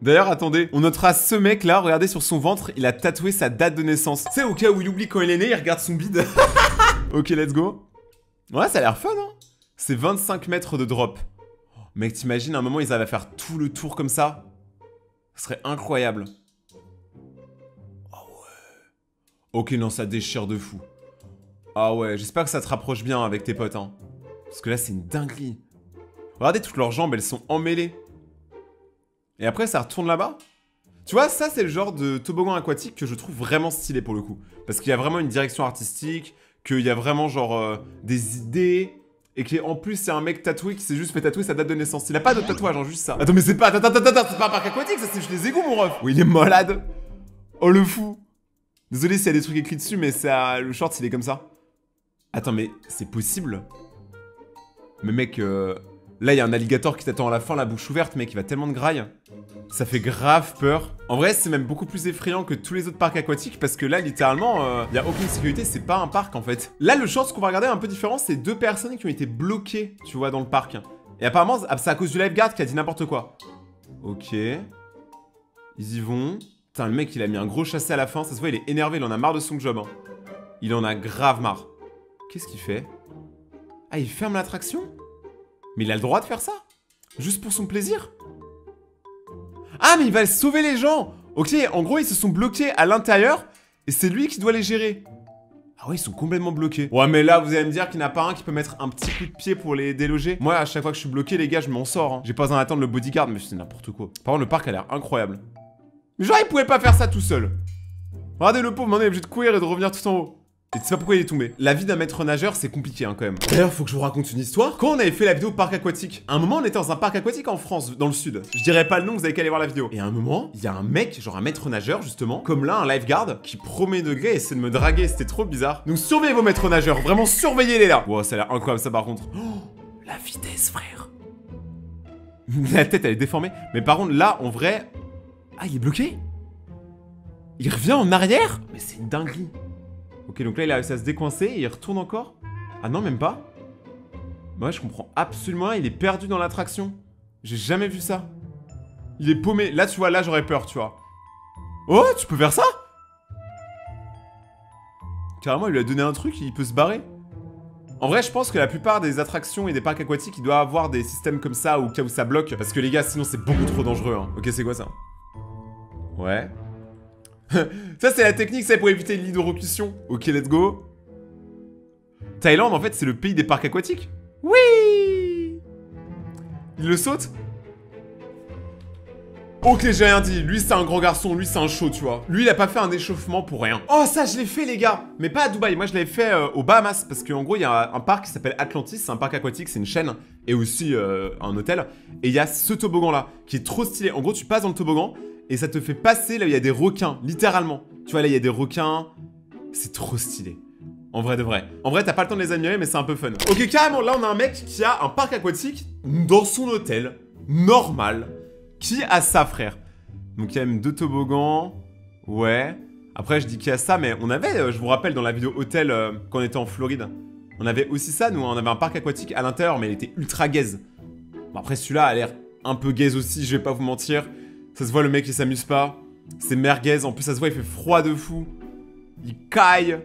D'ailleurs, attendez, on notera ce mec là, regardez sur son ventre, il a tatoué sa date de naissance. Tu sais, au cas où il oublie quand il est né, il regarde son bide. Ok, let's go. Ouais, ça a l'air fun, hein. C'est 25 mètres de drop. Oh, mec, t'imagines, à un moment, ils avaient à faire tout le tour comme ça? Ce serait incroyable. Ah ouais. Ok, non, ça déchire de fou. Ah ouais, j'espère que ça te rapproche bien avec tes potes, hein. Parce que là, c'est une dinguerie. Regardez, toutes leurs jambes, elles sont emmêlées. Et après, ça retourne là-bas. Tu vois, ça, c'est le genre de toboggan aquatique que je trouve vraiment stylé pour le coup. Parce qu'il y a vraiment une direction artistique, qu'il y a vraiment, genre, des idées, et qu'en plus, c'est un mec tatoué qui s'est juste fait tatouer sa date de naissance. Il a pas de tatouage, hein, juste ça. Attends, mais c'est pas... Attends, c'est pas un parc aquatique, ça, c'est juste les égouts, mon ref. Oui, il est malade. Oh, le fou. Désolé s'il y a des trucs écrits dessus, mais ça... le short, il est comme ça. Attends, mais c'est possible? Mais mec, là, il y a un alligator qui t'attend à la fin, la bouche ouverte, mec, il va tellement de graille. Ça fait grave peur. En vrai, c'est même beaucoup plus effrayant que tous les autres parcs aquatiques, parce que là, littéralement, il y a aucune sécurité, c'est pas un parc, en fait. Là, le short, ce qu'on va regarder est un peu différent, c'est 2 personnes qui ont été bloquées, tu vois, dans le parc. Et apparemment, c'est à cause du lifeguard qui a dit n'importe quoi. Ok. Ils y vont. Putain, le mec, il a mis un gros chassé à la fin, ça se voit, il est énervé, il en a marre de son job, hein. Il en a grave marre. Qu'est-ce qu'il fait? Ah, il ferme l'attraction? Mais il a le droit de faire ça? Juste pour son plaisir? Ah, mais il va sauver les gens! Ok, en gros, ils se sont bloqués à l'intérieur, et c'est lui qui doit les gérer. Ah ouais, ils sont complètement bloqués. Ouais, mais là, vous allez me dire qu'il n'y en a pas un qui peut mettre un petit coup de pied pour les déloger. Moi, à chaque fois que je suis bloqué, les gars, je m'en sors, hein. J'ai pas besoin d'attendre le bodyguard, mais c'est n'importe quoi. Par contre, le parc a l'air incroyable. Mais genre, il pouvait pas faire ça tout seul. Regardez le pauvre, maintenant il est obligé de courir et de revenir tout en haut. Et tu sais pas pourquoi il est tombé. La vie d'un maître nageur, c'est compliqué, hein, quand même. D'ailleurs, faut que je vous raconte une histoire. Quand on avait fait la vidéo parc aquatique, à un moment, on était dans un parc aquatique en France, dans le sud. Je dirais pas le nom, vous avez qu'à aller voir la vidéo. Et à un moment, il y a un mec, genre un maître nageur, justement, comme là, un lifeguard, qui premier degré essaie de me draguer. C'était trop bizarre. Donc surveillez vos maîtres nageurs, vraiment surveillez-les là. Wow, ça a l'air incroyable, ça, par contre. Oh, la vitesse, frère. La tête, elle est déformée. Mais par contre, là, en vrai... Ah, il est bloqué? Il revient en arrière? Mais c'est une dinguerie. Ok, donc là, il a réussi à se décoincer et il retourne encore? Ah non, même pas. Ouais, je comprends absolument rien. Il est perdu dans l'attraction. J'ai jamais vu ça. Il est paumé. Là, tu vois, là, j'aurais peur, tu vois. Oh, tu peux faire ça? Carrément, il lui a donné un truc, il peut se barrer. En vrai, je pense que la plupart des attractions et des parcs aquatiques, ils doivent avoir des systèmes comme ça au cas où ça bloque. Parce que les gars, sinon, c'est beaucoup trop dangereux, hein. Ok, c'est quoi ça? Ouais. Ça, c'est la technique, c'est pour éviter l'hydrocution. Ok, let's go. Thaïlande, en fait, c'est le pays des parcs aquatiques. Oui. Il le saute. Ok, j'ai rien dit. Lui, c'est un grand garçon. Lui, c'est un show, tu vois. Lui, il a pas fait un échauffement pour rien. Oh, ça, je l'ai fait, les gars. Mais pas à Dubaï. Moi, je l'avais fait aux Bahamas. Parce qu'en gros, il y a un parc qui s'appelle Atlantis. C'est un parc aquatique. C'est une chaîne. Et aussi un hôtel. Et il y a ce toboggan-là qui est trop stylé. En gros, tu passes dans le toboggan. Et ça te fait passer là où il y a des requins, littéralement. Tu vois, là, il y a des requins. C'est trop stylé. En vrai de vrai. En vrai, t'as pas le temps de les admirer, mais c'est un peu fun. Ok, carrément, là, on a un mec qui a un parc aquatique dans son hôtel, normal. Qui a ça, frère? Donc, il y a même 2 toboggans. Ouais. Après, je dis qui a ça, mais on avait, je vous rappelle, dans la vidéo hôtel, quand on était en Floride, On avait aussi ça, nous, on avait un parc aquatique à l'intérieur, mais il était ultra gaze. Bon, après, celui-là a l'air un peu gaze aussi, je vais pas vous mentir. Ça se voit, le mec, il s'amuse pas. C'est merguez, en plus, ça se voit, il fait froid de fou. Il caille.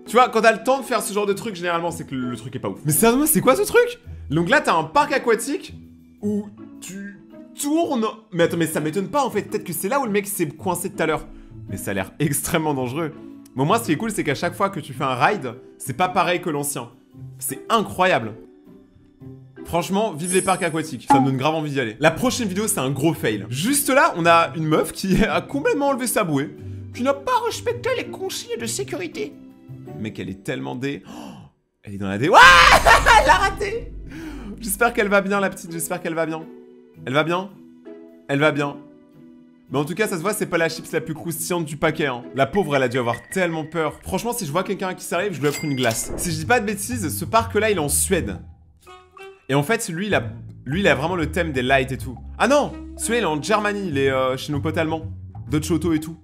Tu vois, quand t'as le temps de faire ce genre de truc, généralement, c'est que le truc est pas ouf. Mais sérieusement, c'est quoi ce truc? Donc là, t'as un parc aquatique où tu tournes... Mais attends, mais ça m'étonne pas, en fait. Peut-être que c'est là où le mec s'est coincé tout à l'heure. Mais ça a l'air extrêmement dangereux. Bon, moi, ce qui est cool, c'est qu'à chaque fois que tu fais un ride, c'est pas pareil que l'ancien. C'est incroyable. Franchement, vive les parcs aquatiques. Ça me donne grave envie d'y aller. La prochaine vidéo, c'est un gros fail. Juste là, on a une meuf qui a complètement enlevé sa bouée, qui n'a pas respecté les consignes de sécurité. Mec, elle est tellement dé... Oh, elle est dans la dé... Ouah, elle l'a raté. J'espère qu'elle va bien, la petite. J'espère qu'elle va bien. Elle va bien? Elle va bien. Mais en tout cas, ça se voit, c'est pas la chips la plus croustillante du paquet, hein. La pauvre, elle a dû avoir tellement peur. Franchement, si je vois quelqu'un qui s'arrive, je lui offre une glace. Si je dis pas de bêtises, ce parc-là, il est en Suède. Et en fait, lui, il a vraiment le thème des lights et tout. Ah non! Celui-là, il est en Germanie, il est chez nos potes allemands. Dodge Auto et tout.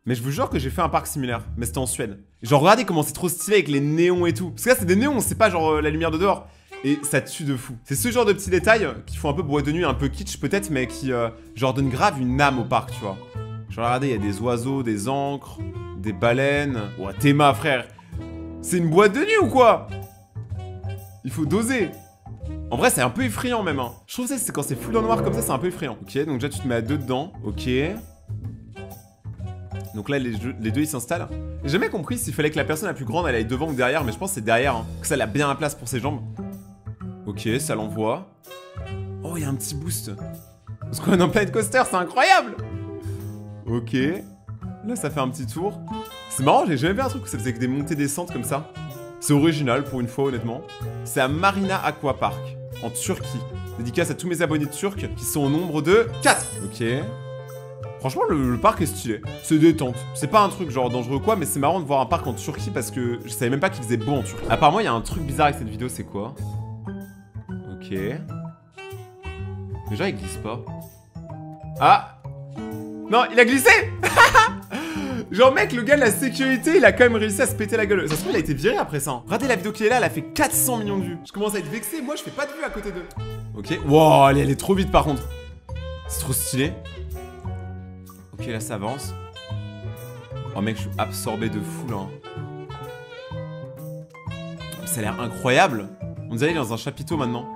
Mais je vous jure que j'ai fait un parc similaire, mais c'était en Suède. Genre, regardez comment c'est trop stylé avec les néons et tout. Parce que là, c'est des néons, c'est pas genre la lumière de dehors. Et ça tue de fou. C'est ce genre de petits détails qui font un peu boîte de nuit, un peu kitsch peut-être, mais qui genre donnent grave une âme au parc, tu vois. Genre, regardez, il y a des oiseaux, des ancres, des baleines. Ouah, Théma, frère. C'est une boîte de nuit ou quoi? Il faut doser. En vrai, c'est un peu effrayant même, hein. Je trouve que c'est quand c'est full en noir comme ça, c'est un peu effrayant. Ok, donc déjà, tu te mets à deux dedans. Ok. Donc là, les deux, ils s'installent. J'ai jamais compris s'il fallait que la personne la plus grande, elle aille devant ou derrière, mais je pense que c'est derrière, hein. Que ça, elle a bien la place pour ses jambes. Ok, ça l'envoie. Oh, il y a un petit boost. Parce qu'on est en plein coaster, c'est incroyable. Ok. Là, ça fait un petit tour. C'est marrant, j'ai jamais vu un truc où ça faisait que des montées-descentes comme ça. C'est original pour une fois, honnêtement. C'est à Marina Aqua Park, en Turquie. Dédicace à tous mes abonnés turcs, qui sont au nombre de 4. Ok. Franchement, le parc est stylé. C'est détente. C'est pas un truc genre dangereux quoi, mais c'est marrant de voir un parc en Turquie parce que je savais même pas qu'il faisait beau en Turquie. Apparemment, il y a un truc bizarre avec cette vidéo, c'est quoi? Ok. Déjà, il glisse pas. Ah! Non, il a glissé! Genre, mec, le gars de la sécurité, il a quand même réussi à se péter la gueule. Ça se trouve, il a été viré après ça. Regardez la vidéo qui est là, elle a fait 400 millions de vues. Je commence à être vexé, moi, je fais pas de vues à côté d'eux. Ok. Wow, elle est trop vite par contre. C'est trop stylé. Ok, là, ça avance. Oh, mec, je suis absorbé de fou, là. Ça a l'air incroyable. On dirait qu'il est dans un chapiteau maintenant.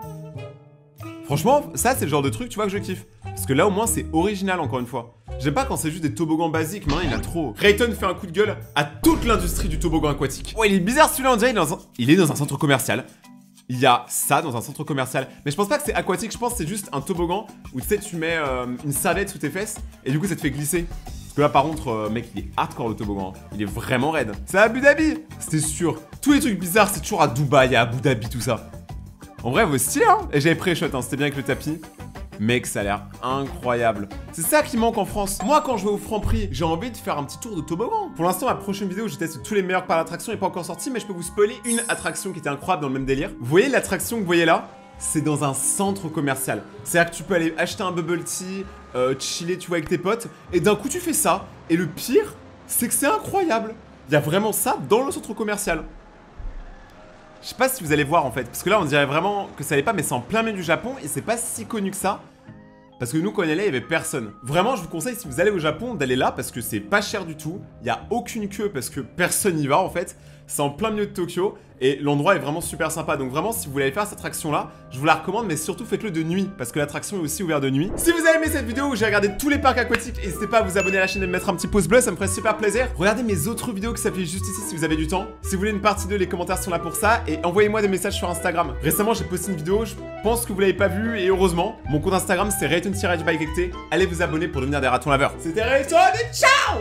Franchement, ça, c'est le genre de truc, tu vois, que je kiffe. Parce que là, au moins, c'est original, encore une fois. J'aime pas quand c'est juste des toboggans basiques, maintenant il a trop. Rayton fait un coup de gueule à toute l'industrie du toboggan aquatique. Ouais, il est bizarre celui-là, on dirait il est dans un centre commercial. Il y a ça dans un centre commercial. Mais je pense pas que c'est aquatique, je pense que c'est juste un toboggan où tu sais, tu mets une serviette sous tes fesses et du coup ça te fait glisser. Parce que là par contre, mec, il est hardcore le toboggan. Il est vraiment raide. C'est à Abu Dhabi, c'était sûr. Tous les trucs bizarres, c'est toujours à Dubaï, à Abu Dhabi, tout ça. En vrai, vous stylé, hein. Et j'avais pré-shot, hein, c'était bien avec le tapis. Mec, ça a l'air incroyable. C'est ça qui manque en France. Moi, quand je vais au Franprix, j'ai envie de faire un petit tour de toboggan. Pour l'instant, ma prochaine vidéo, je teste tous les meilleurs par l'attraction, n'est pas encore sortie, mais je peux vous spoiler une attraction qui était incroyable dans le même délire. Vous voyez l'attraction que vous voyez là? C'est dans un centre commercial. C'est-à-dire que tu peux aller acheter un bubble tea, chiller, tu vois, avec tes potes, et d'un coup, tu fais ça. Et le pire, c'est que c'est incroyable. Il y a vraiment ça dans le centre commercial. Je sais pas si vous allez voir en fait, parce que là on dirait vraiment que ça allait pas, mais c'est en plein milieu du Japon et c'est pas si connu que ça. Parce que nous quand on y allait, il y avait personne. Vraiment, je vous conseille si vous allez au Japon d'aller là parce que c'est pas cher du tout. Il y a aucune queue parce que personne n'y va en fait. C'est en plein milieu de Tokyo et l'endroit est vraiment super sympa. Donc vraiment, si vous voulez aller faire cette attraction là, je vous la recommande, mais surtout faites-le de nuit parce que l'attraction est aussi ouverte de nuit. Si vous avez aimé cette vidéo où j'ai regardé tous les parcs aquatiques, n'hésitez pas à vous abonner à la chaîne et me mettre un petit pouce bleu, ça me ferait super plaisir. Regardez mes autres vidéos qui s'affichent juste ici si vous avez du temps. Si vous voulez une partie 2, les commentaires sont là pour ça et envoyez-moi des messages sur Instagram. Récemment, j'ai posté une vidéo, je pense que vous l'avez pas vue et heureusement. Mon compte Instagram c'est Rayton_bikecté. Allez vous abonner pour devenir des ratons laveurs. C'était Rayton et ciao!